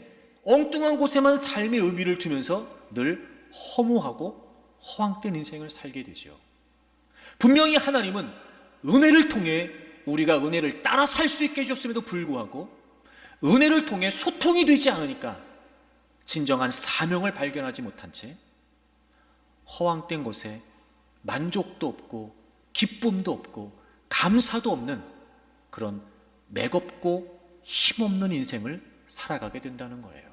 엉뚱한 곳에만 삶의 의미를 두면서 늘 허무하고 허황된 인생을 살게 되죠. 분명히 하나님은 은혜를 통해 우리가 은혜를 따라 살 수 있게 해줬음에도 불구하고 은혜를 통해 소통이 되지 않으니까 진정한 사명을 발견하지 못한 채 허황된 곳에 만족도 없고 기쁨도 없고 감사도 없는 그런 맥없고 힘없는 인생을 살아가게 된다는 거예요.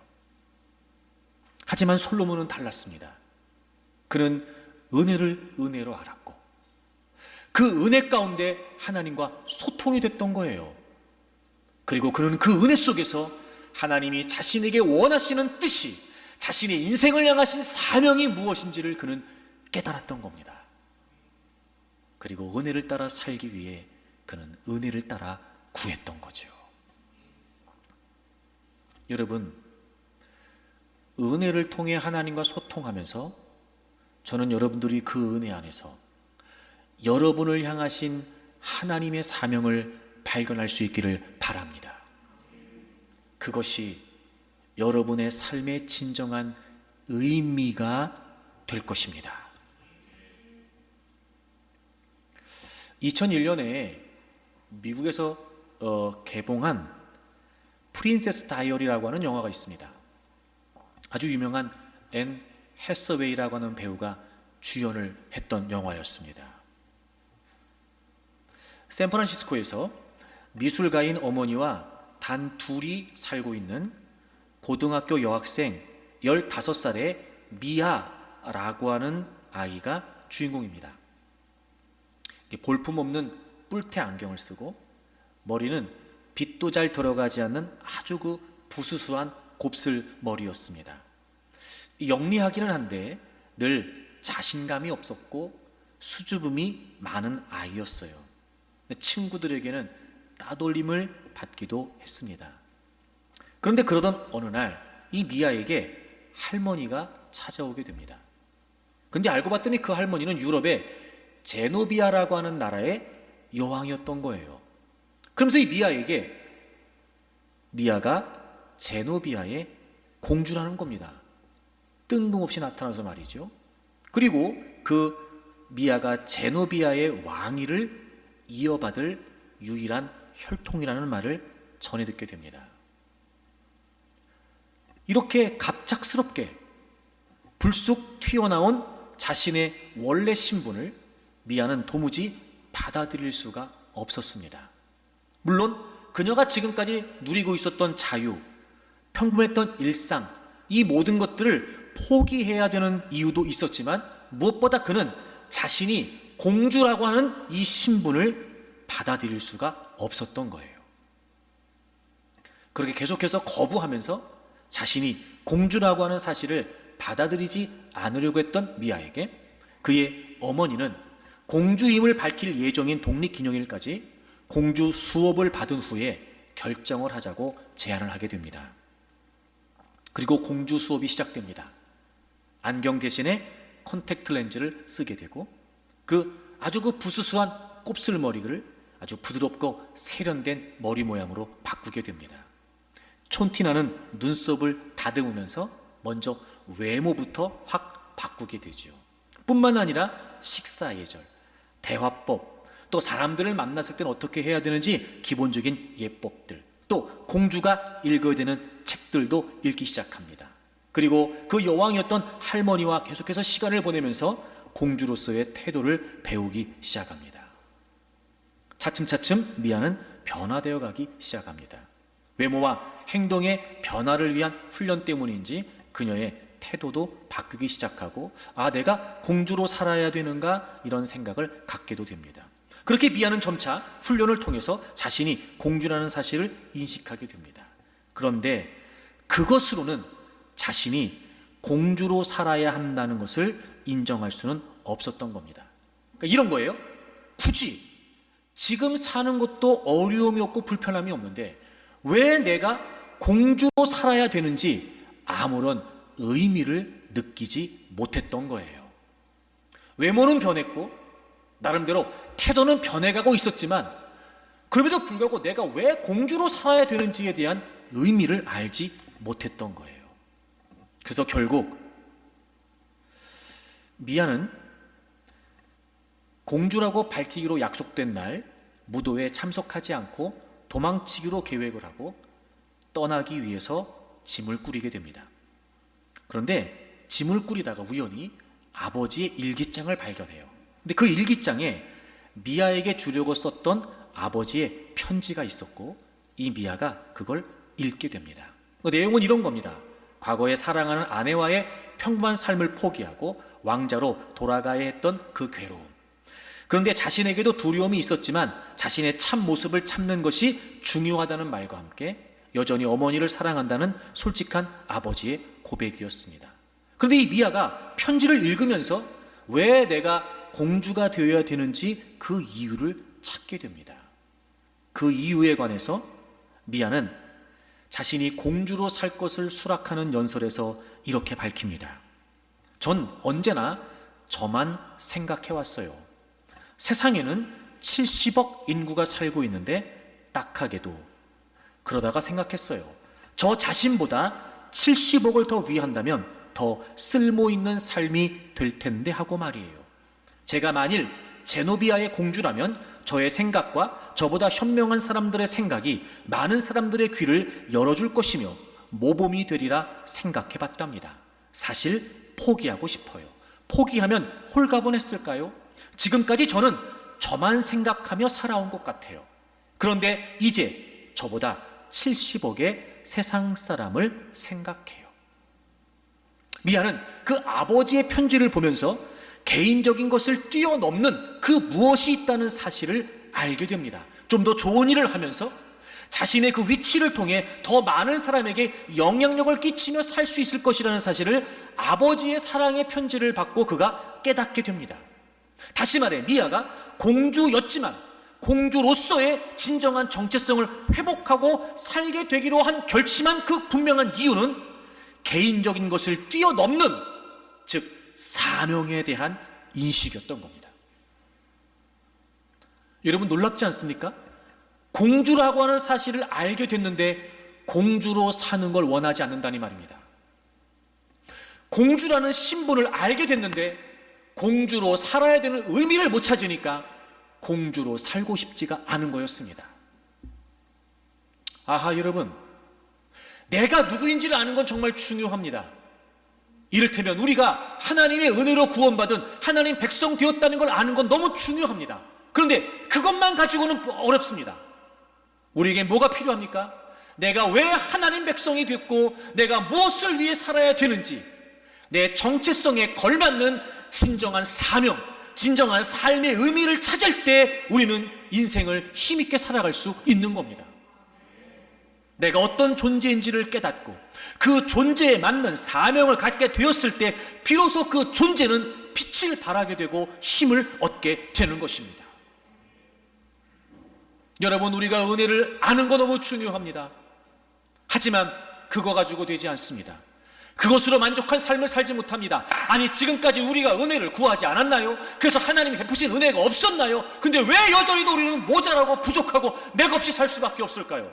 하지만 솔로몬은 달랐습니다. 그는 은혜를 은혜로 알았고 그 은혜 가운데 하나님과 소통이 됐던 거예요. 그리고 그는 그 은혜 속에서 하나님이 자신에게 원하시는 뜻이, 자신의 인생을 향하신 사명이 무엇인지를 그는 깨달았던 겁니다. 그리고 은혜를 따라 살기 위해 그는 은혜를 따라 구했던 거죠. 여러분, 은혜를 통해 하나님과 소통하면서 저는 여러분들이 그 은혜 안에서 여러분을 향하신 하나님의 사명을 발견할 수 있기를 바랍니다. 그것이 여러분의 삶의 진정한 의미가 될 것입니다. 2001년에 미국에서 개봉한 프린세스 다이어리라고 하는 영화가 있습니다. 아주 유명한 앤 해서웨이라고 하는 배우가 주연을 했던 영화였습니다. 샌프란시스코에서 미술가인 어머니와 단 둘이 살고 있는 고등학교 여학생 15살의 미아라고 하는 아이가 주인공입니다. 볼품없는 뿔테 안경을 쓰고 머리는 빛도 잘 들어가지 않는 아주 그 부스스한 곱슬 머리였습니다. 영리하기는 한데 늘 자신감이 없었고 수줍음이 많은 아이였어요. 친구들에게는 따돌림을 받기도 했습니다. 그런데 그러던 어느 날 이 미아에게 할머니가 찾아오게 됩니다. 근데 알고 봤더니 그 할머니는 유럽의 제노비아라고 하는 나라의 여왕이었던 거예요. 그러면서 이 미아가 제노비아의 공주라는 겁니다. 뜬금없이 나타나서 말이죠. 그리고 그 미아가 제노비아의 왕위를 이어받을 유일한 혈통이라는 말을 전해 듣게 됩니다. 이렇게 갑작스럽게 불쑥 튀어나온 자신의 원래 신분을 미아는 도무지 받아들일 수가 없었습니다. 물론 그녀가 지금까지 누리고 있었던 자유, 평범했던 일상, 이 모든 것들을 포기해야 되는 이유도 있었지만 무엇보다 그는 자신이 공주라고 하는 이 신분을 받아들일 수가 없었던 거예요. 그렇게 계속해서 거부하면서 자신이 공주라고 하는 사실을 받아들이지 않으려고 했던 미아에게 그의 어머니는 공주임을 밝힐 예정인 독립기념일까지 공주 수업을 받은 후에 결정을 하자고 제안을 하게 됩니다. 그리고 공주 수업이 시작됩니다. 안경 대신에 컨택트 렌즈를 쓰게 되고 아주 부스스한 곱슬머리를 아주 부드럽고 세련된 머리 모양으로 바꾸게 됩니다. 촌티나는 눈썹을 다듬으면서 먼저 외모부터 확 바꾸게 되죠. 뿐만 아니라 식사 예절, 대화법, 또 사람들을 만났을 때는 어떻게 해야 되는지 기본적인 예법들, 또 공주가 읽어야 되는 책들도 읽기 시작합니다. 그리고 그 여왕이었던 할머니와 계속해서 시간을 보내면서 공주로서의 태도를 배우기 시작합니다. 차츰차츰 미아는 변화되어 가기 시작합니다. 외모와 행동의 변화를 위한 훈련 때문인지 그녀의 태도도 바뀌기 시작하고 내가 공주로 살아야 되는가 이런 생각을 갖게도 됩니다. 그렇게 미아는 점차 훈련을 통해서 자신이 공주라는 사실을 인식하게 됩니다. 그런데 그것으로는 자신이 공주로 살아야 한다는 것을 인정할 수는 없었던 겁니다. 그러니까 이런 거예요. 굳이 지금 사는 것도 어려움이 없고 불편함이 없는데 왜 내가 공주로 살아야 되는지 아무런 의미를 느끼지 못했던 거예요. 외모는 변했고 나름대로 태도는 변해가고 있었지만 그럼에도 불구하고 내가 왜 공주로 살아야 되는지에 대한 의미를 알지 못했던 거예요. 그래서 결국 미아는 공주라고 밝히기로 약속된 날 무도에 참석하지 않고 도망치기로 계획을 하고 떠나기 위해서 짐을 꾸리게 됩니다. 그런데 짐을 꾸리다가 우연히 아버지의 일기장을 발견해요. 근데 그 일기장에 미아에게 주려고 썼던 아버지의 편지가 있었고 이 미아가 그걸 읽게 됩니다. 그 내용은 이런 겁니다. 과거에 사랑하는 아내와의 평범한 삶을 포기하고 왕자로 돌아가야 했던 그 괴로움. 그런데 자신에게도 두려움이 있었지만 자신의 참 모습을 참는 것이 중요하다는 말과 함께 여전히 어머니를 사랑한다는 솔직한 아버지의 고백이었습니다. 그런데 이 미아가 편지를 읽으면서 왜 내가 공주가 되어야 되는지 그 이유를 찾게 됩니다. 그 이유에 관해서 미아는 자신이 공주로 살 것을 수락하는 연설에서 이렇게 밝힙니다. 전 언제나 저만 생각해왔어요. 세상에는 70억 인구가 살고 있는데 딱하게도 그러다가 생각했어요. 저 자신보다 70억을 더 위한다면 더 쓸모있는 삶이 될 텐데 하고 말이에요. 제가 만일 제노비아의 공주라면 저의 생각과 저보다 현명한 사람들의 생각이 많은 사람들의 귀를 열어줄 것이며 모범이 되리라 생각해 봤답니다. 사실 포기하고 싶어요. 포기하면 홀가분했을까요? 지금까지 저는 저만 생각하며 살아온 것 같아요. 그런데 이제 저보다 70억의 세상 사람을 생각해요. 미아는 그 아버지의 편지를 보면서 개인적인 것을 뛰어넘는 그 무엇이 있다는 사실을 알게 됩니다. 좀 더 좋은 일을 하면서 자신의 그 위치를 통해 더 많은 사람에게 영향력을 끼치며 살 수 있을 것이라는 사실을 아버지의 사랑의 편지를 받고 그가 깨닫게 됩니다. 다시 말해 미아가 공주였지만 공주로서의 진정한 정체성을 회복하고 살게 되기로 한 결심한 그 분명한 이유는 개인적인 것을 뛰어넘는, 즉 사명에 대한 인식이었던 겁니다. 여러분 놀랍지 않습니까? 공주라고 하는 사실을 알게 됐는데 공주로 사는 걸 원하지 않는다니 말입니다. 공주라는 신분을 알게 됐는데 공주로 살아야 되는 의미를 못 찾으니까 공주로 살고 싶지가 않은 거였습니다. 아하, 여러분, 내가 누구인지를 아는 건 정말 중요합니다. 이를테면 우리가 하나님의 은혜로 구원받은 하나님 백성 되었다는 걸 아는 건 너무 중요합니다. 그런데 그것만 가지고는 어렵습니다. 우리에게 뭐가 필요합니까? 내가 왜 하나님 백성이 됐고 내가 무엇을 위해 살아야 되는지, 내 정체성에 걸맞는 진정한 사명, 진정한 삶의 의미를 찾을 때 우리는 인생을 힘있게 살아갈 수 있는 겁니다. 내가 어떤 존재인지를 깨닫고 그 존재에 맞는 사명을 갖게 되었을 때 비로소 그 존재는 빛을 발하게 되고 힘을 얻게 되는 것입니다. 여러분, 우리가 은혜를 아는 거 너무 중요합니다. 하지만 그거 가지고 되지 않습니다. 그것으로 만족한 삶을 살지 못합니다. 아니, 지금까지 우리가 은혜를 구하지 않았나요? 그래서 하나님이 베푸신 은혜가 없었나요? 근데 왜 여전히도 우리는 모자라고 부족하고 맥없이 살 수밖에 없을까요?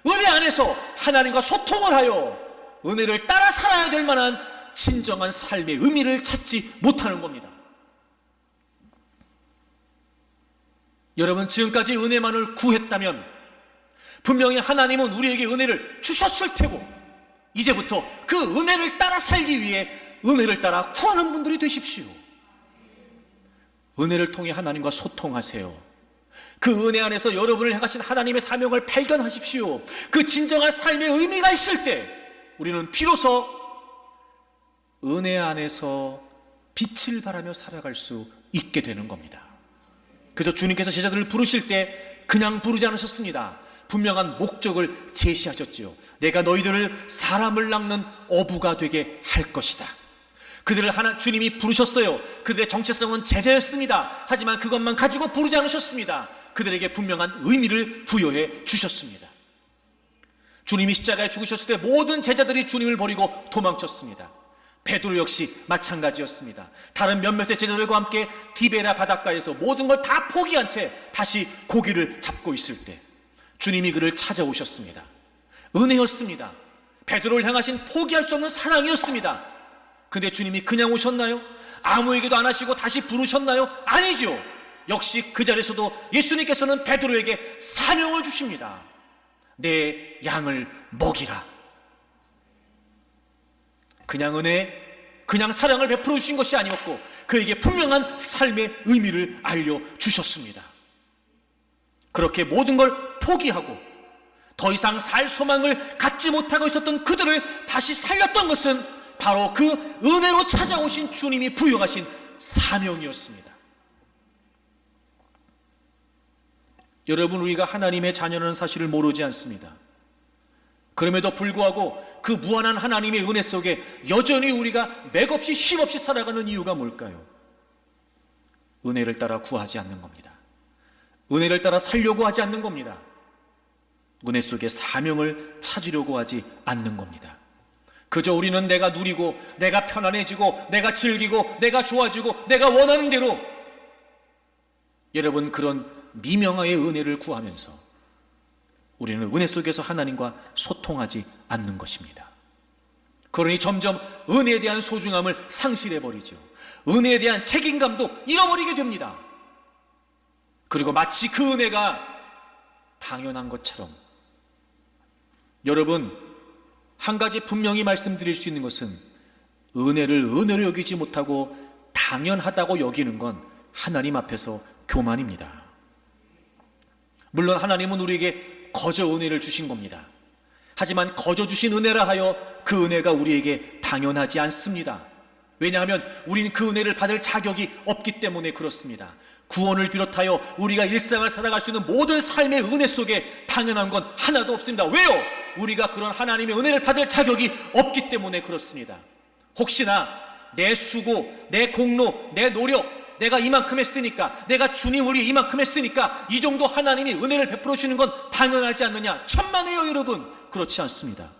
은혜 안에서 하나님과 소통을 하여 은혜를 따라 살아야 될 만한 진정한 삶의 의미를 찾지 못하는 겁니다. 여러분, 지금까지 은혜만을 구했다면 분명히 하나님은 우리에게 은혜를 주셨을 테고 이제부터 그 은혜를 따라 살기 위해 은혜를 따라 구하는 분들이 되십시오. 은혜를 통해 하나님과 소통하세요. 그 은혜 안에서 여러분을 향하신 하나님의 사명을 발견하십시오. 그 진정한 삶의 의미가 있을 때 우리는 비로소 은혜 안에서 빛을 발하며 살아갈 수 있게 되는 겁니다. 그래서 주님께서 제자들을 부르실 때 그냥 부르지 않으셨습니다. 분명한 목적을 제시하셨지요. 내가 너희들을 사람을 낚는 어부가 되게 할 것이다. 그들을 주님이 부르셨어요. 그들의 정체성은 제자였습니다. 하지만 그것만 가지고 부르지 않으셨습니다. 그들에게 분명한 의미를 부여해 주셨습니다. 주님이 십자가에 죽으셨을 때 모든 제자들이 주님을 버리고 도망쳤습니다. 베드로 역시 마찬가지였습니다. 다른 몇몇의 제자들과 함께 디베라 바닷가에서 모든 걸 다 포기한 채 다시 고기를 잡고 있을 때 주님이 그를 찾아오셨습니다. 은혜였습니다. 베드로를 향하신 포기할 수 없는 사랑이었습니다. 근데 주님이 그냥 오셨나요? 아무 얘기도 안 하시고 다시 부르셨나요? 아니죠. 역시 그 자리에서도 예수님께서는 베드로에게 사명을 주십니다. 내 양을 먹이라. 그냥 은혜, 그냥 사랑을 베풀어 주신 것이 아니었고 그에게 분명한 삶의 의미를 알려주셨습니다. 그렇게 모든 걸 포기하고 더 이상 살 소망을 갖지 못하고 있었던 그들을 다시 살렸던 것은 바로 그 은혜로 찾아오신 주님이 부여하신 사명이었습니다. 여러분, 우리가 하나님의 자녀라는 사실을 모르지 않습니다. 그럼에도 불구하고 그 무한한 하나님의 은혜 속에 여전히 우리가 맥없이 쉼없이 살아가는 이유가 뭘까요? 은혜를 따라 구하지 않는 겁니다. 은혜를 따라 살려고 하지 않는 겁니다. 은혜 속에 사명을 찾으려고 하지 않는 겁니다. 그저 우리는 내가 누리고 내가 편안해지고 내가 즐기고 내가 좋아지고 내가 원하는 대로, 여러분, 그런 미명하의 은혜를 구하면서 우리는 은혜 속에서 하나님과 소통하지 않는 것입니다. 그러니 점점 은혜에 대한 소중함을 상실해버리죠. 은혜에 대한 책임감도 잃어버리게 됩니다. 그리고 마치 그 은혜가 당연한 것처럼, 여러분, 한 가지 분명히 말씀드릴 수 있는 것은 은혜를 은혜로 여기지 못하고 당연하다고 여기는 건 하나님 앞에서 교만입니다. 물론 하나님은 우리에게 거저 은혜를 주신 겁니다. 하지만 거저 주신 은혜라 하여 그 은혜가 우리에게 당연하지 않습니다. 왜냐하면 우리는 그 은혜를 받을 자격이 없기 때문에 그렇습니다. 구원을 비롯하여 우리가 일상을 살아갈 수 있는 모든 삶의 은혜 속에 당연한 건 하나도 없습니다. 왜요? 우리가 그런 하나님의 은혜를 받을 자격이 없기 때문에 그렇습니다. 혹시나 내 수고, 내 공로, 내 노력, 내가 이만큼 했으니까, 내가 주님을 위해 이만큼 했으니까 이 정도 하나님이 은혜를 베풀어 주시는 건 당연하지 않느냐? 천만에요, 여러분. 그렇지 않습니다.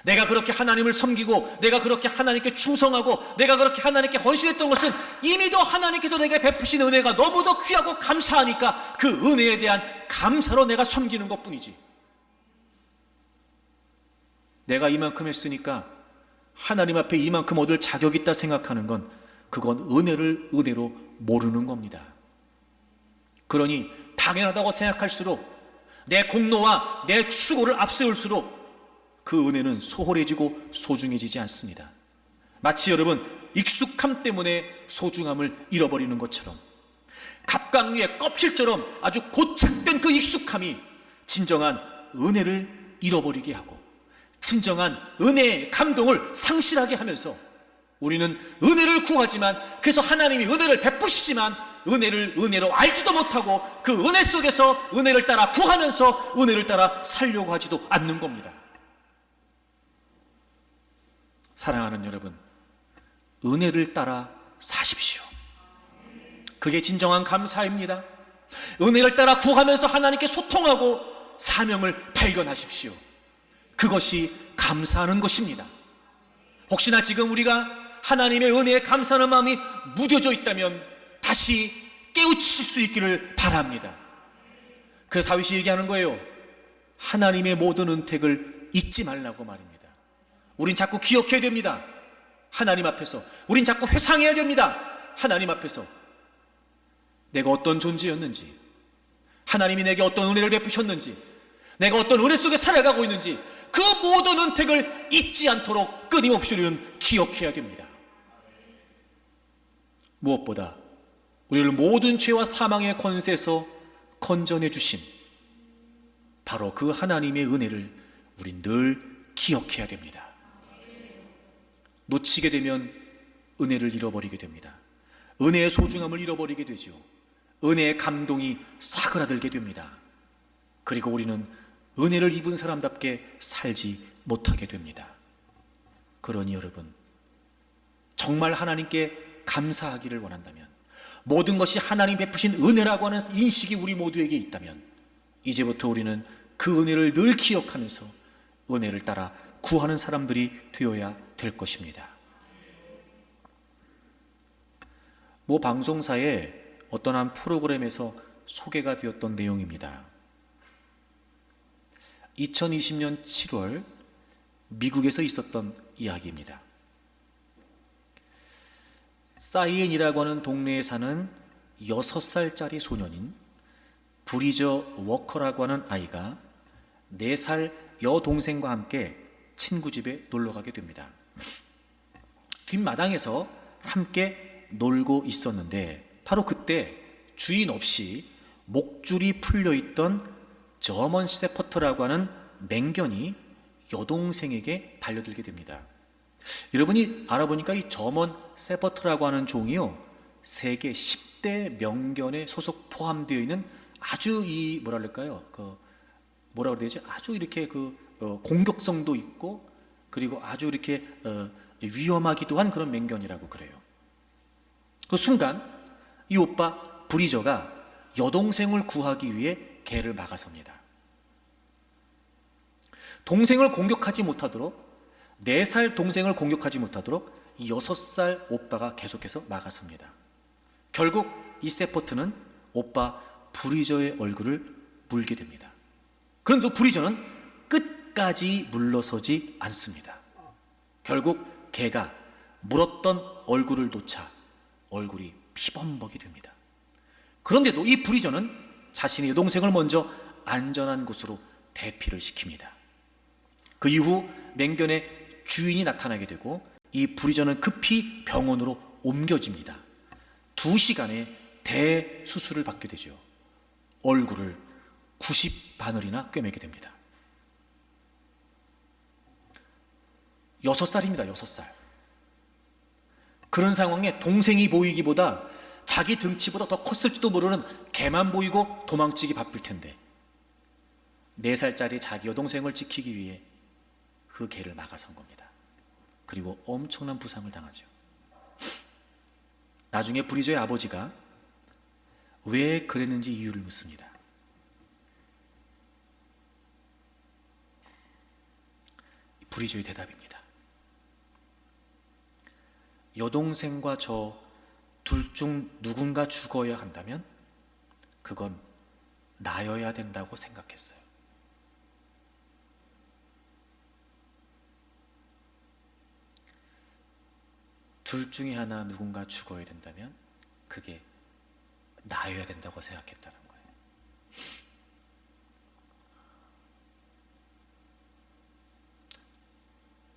내가 그렇게 하나님을 섬기고 내가 그렇게 하나님께 충성하고 내가 그렇게 하나님께 헌신했던 것은 이미도 하나님께서 내게 베푸신 은혜가 너무도 귀하고 감사하니까 그 은혜에 대한 감사로 내가 섬기는 것뿐이지, 내가 이만큼 했으니까 하나님 앞에 이만큼 얻을 자격이 있다 생각하는 건, 그건 은혜를 은혜로 모르는 겁니다. 그러니 당연하다고 생각할수록, 내 공로와 내 수고를 앞세울수록 그 은혜는 소홀해지고 소중해지지 않습니다. 마치 여러분, 익숙함 때문에 소중함을 잃어버리는 것처럼, 갑각 위의 껍질처럼 아주 고착된 그 익숙함이 진정한 은혜를 잃어버리게 하고 진정한 은혜의 감동을 상실하게 하면서 우리는 은혜를 구하지만, 그래서 하나님이 은혜를 베푸시지만 은혜를 은혜로 알지도 못하고 그 은혜 속에서 은혜를 따라 구하면서 은혜를 따라 살려고 하지도 않는 겁니다. 사랑하는 여러분, 은혜를 따라 사십시오. 그게 진정한 감사입니다. 은혜를 따라 구하면서 하나님께 소통하고 사명을 발견하십시오. 그것이 감사하는 것입니다. 혹시나 지금 우리가 하나님의 은혜에 감사하는 마음이 무뎌져 있다면 다시 깨우칠 수 있기를 바랍니다. 그래서 다윗이 얘기하는 거예요. 하나님의 모든 은택을 잊지 말라고 말입니다. 우린 자꾸 기억해야 됩니다. 하나님 앞에서 우린 자꾸 회상해야 됩니다. 하나님 앞에서 내가 어떤 존재였는지, 하나님이 내게 어떤 은혜를 베푸셨는지, 내가 어떤 은혜 속에 살아가고 있는지, 그 모든 은택을 잊지 않도록 끊임없이 우리는 기억해야 됩니다. 무엇보다 우리를 모든 죄와 사망의 권세에서 건져내 주신 바로 그 하나님의 은혜를 우린 늘 기억해야 됩니다. 놓치게 되면 은혜를 잃어버리게 됩니다. 은혜의 소중함을 잃어버리게 되죠. 은혜의 감동이 사그라들게 됩니다. 그리고 우리는 은혜를 입은 사람답게 살지 못하게 됩니다. 그러니 여러분, 정말 하나님께 감사하기를 원한다면, 모든 것이 하나님 베푸신 은혜라고 하는 인식이 우리 모두에게 있다면, 이제부터 우리는 그 은혜를 늘 기억하면서 은혜를 따라 구하는 사람들이 되어야 될 것입니다. 모 방송사의 어떤 한 프로그램에서 소개가 되었던 내용입니다. 2020년 7월 미국에서 있었던 이야기입니다. 사이엔이라고 하는 동네에 사는 6살짜리 소년인 브리저 워커라고 하는 아이가 4살 여동생과 함께 친구 집에 놀러 가게 됩니다. 뒷마당에서 함께 놀고 있었는데 바로 그때 주인 없이 목줄이 풀려있던 저먼 세퍼트라고 하는 맹견이 여동생에게 달려들게 됩니다. 여러분이 알아보니까 이 저먼 세퍼트라고 하는 종이요, 세계 10대 명견에 소속 포함되어 있는 아주 뭐라 그래야 되지? 아주 이렇게 공격성도 있고 그리고 아주 이렇게 위험하기도 한 그런 맹견이라고 그래요. 그 순간 이 오빠 브리저가 여동생을 구하기 위해 개를 막아섭니다. 동생을 공격하지 못하도록, 4살 동생을 공격하지 못하도록 이 6살 오빠가 계속해서 막아섭니다. 결국 이 세퍼트는 오빠 브리저의 얼굴을 물게 됩니다. 그런데 브리저는 끝까지 물러서지 않습니다. 결국 개가 물었던 얼굴을 놓자 얼굴이 피범벅이 됩니다. 그런데도 이 브리저는 자신의 여동생을 먼저 안전한 곳으로 대피를 시킵니다. 그 이후 맹견의 주인이 나타나게 되고 이 브리저는 급히 병원으로 옮겨집니다. 2시간의 대수술을 받게 되죠. 얼굴을 90바늘이나 꿰매게 됩니다. 6살입니다. 6살. 그런 상황에 동생이 보이기보다 자기 등치보다 더 컸을지도 모르는 개만 보이고 도망치기 바쁠 텐데 4살짜리 자기 여동생을 지키기 위해 그 개를 막아선 겁니다. 그리고 엄청난 부상을 당하죠. 나중에 브리저의 아버지가 왜 그랬는지 이유를 묻습니다. 브리저의 대답입니다. 여동생과 저 둘 중 누군가 죽어야 한다면 그건 나여야 된다고 생각했어요. 둘 중에 하나 누군가 죽어야 된다면 그게 나여야 된다고 생각했다는 거예요.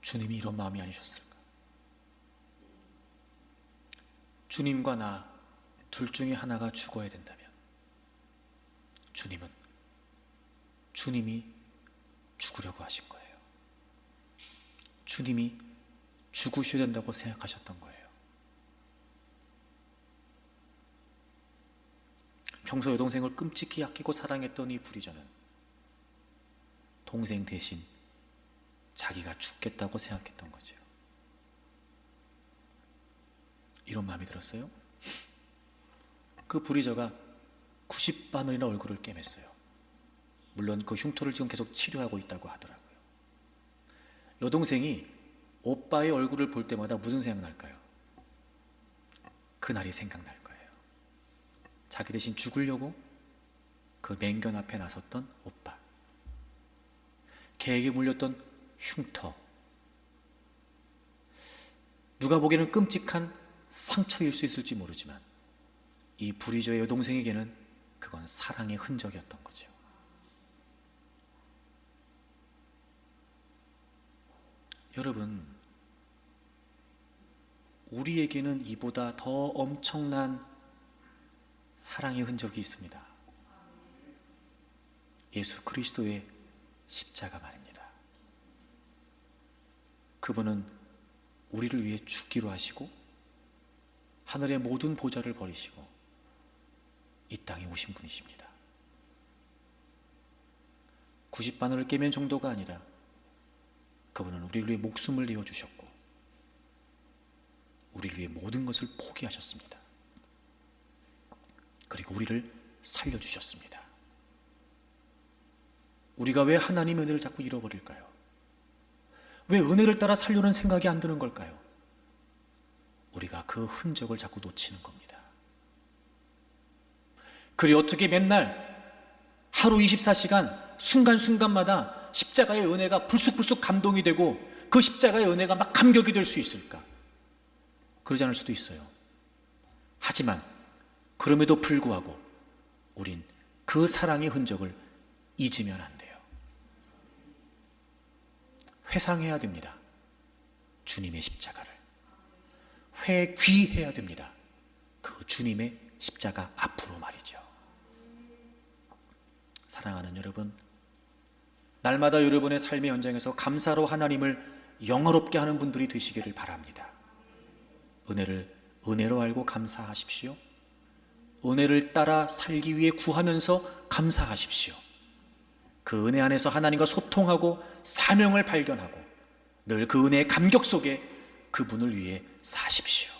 주님이 이런 마음이 아니셨을까? 주님과 나 둘 중에 하나가 죽어야 된다면 주님이 죽으려고 하신 거예요. 주님이 죽으셔야 된다고 생각하셨던 거예요. 평소 여동생을 끔찍히 아끼고 사랑했던 이 브리저는 동생 대신 자기가 죽겠다고 생각했던 거죠. 이런 마음이 들었어요. 그 브리저가 90바늘이나 얼굴을 꿰맸어요. 물론 그 흉터를 지금 계속 치료하고 있다고 하더라고요. 여동생이 오빠의 얼굴을 볼 때마다 무슨 생각날까요? 그날이 생각날 거예요. 자기 대신 죽으려고 그 맹견 앞에 나섰던 오빠, 개에게 물렸던 흉터, 누가 보기에는 끔찍한 상처일 수 있을지 모르지만 이 브리저의 여동생에게는 그건 사랑의 흔적이었던 거죠. 여러분, 우리에게는 이보다 더 엄청난 사랑의 흔적이 있습니다. 예수 그리스도의 십자가 말입니다. 그분은 우리를 위해 죽기로 하시고 하늘의 모든 보좌를 버리시고 이 땅에 오신 분이십니다. 90바늘을 깨맨 정도가 아니라 그분은 우리를 위해 목숨을 내어주셨고 우리를 위해 모든 것을 포기하셨습니다. 그리고 우리를 살려주셨습니다. 우리가 왜 하나님의 은혜를 자꾸 잃어버릴까요? 왜 은혜를 따라 살려는 생각이 안 드는 걸까요? 우리가 그 흔적을 자꾸 놓치는 겁니다. 그리 어떻게 맨날 하루 24시간 순간순간마다 십자가의 은혜가 불쑥불쑥 감동이 되고 그 십자가의 은혜가 막 감격이 될 수 있을까? 그러지 않을 수도 있어요. 하지만 그럼에도 불구하고 우린 그 사랑의 흔적을 잊으면 안 돼요. 회상해야 됩니다. 주님의 십자가를. 회귀해야 됩니다. 그 주님의 십자가 앞으로 말이죠. 사랑하는 여러분, 날마다 여러분의 삶의 현장에서 감사로 하나님을 영화롭게 하는 분들이 되시기를 바랍니다. 은혜를 은혜로 알고 감사하십시오. 은혜를 따라 살기 위해 구하면서 감사하십시오. 그 은혜 안에서 하나님과 소통하고 사명을 발견하고 늘 그 은혜의 감격 속에 그분을 위해 사십시오.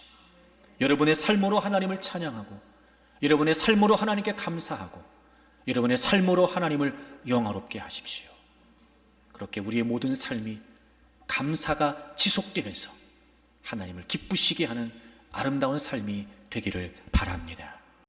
여러분의 삶으로 하나님을 찬양하고 여러분의 삶으로 하나님께 감사하고 여러분의 삶으로 하나님을 영화롭게 하십시오. 그렇게 우리의 모든 삶이 감사가 지속되면서 하나님을 기쁘시게 하는 아름다운 삶이 되기를 바랍니다.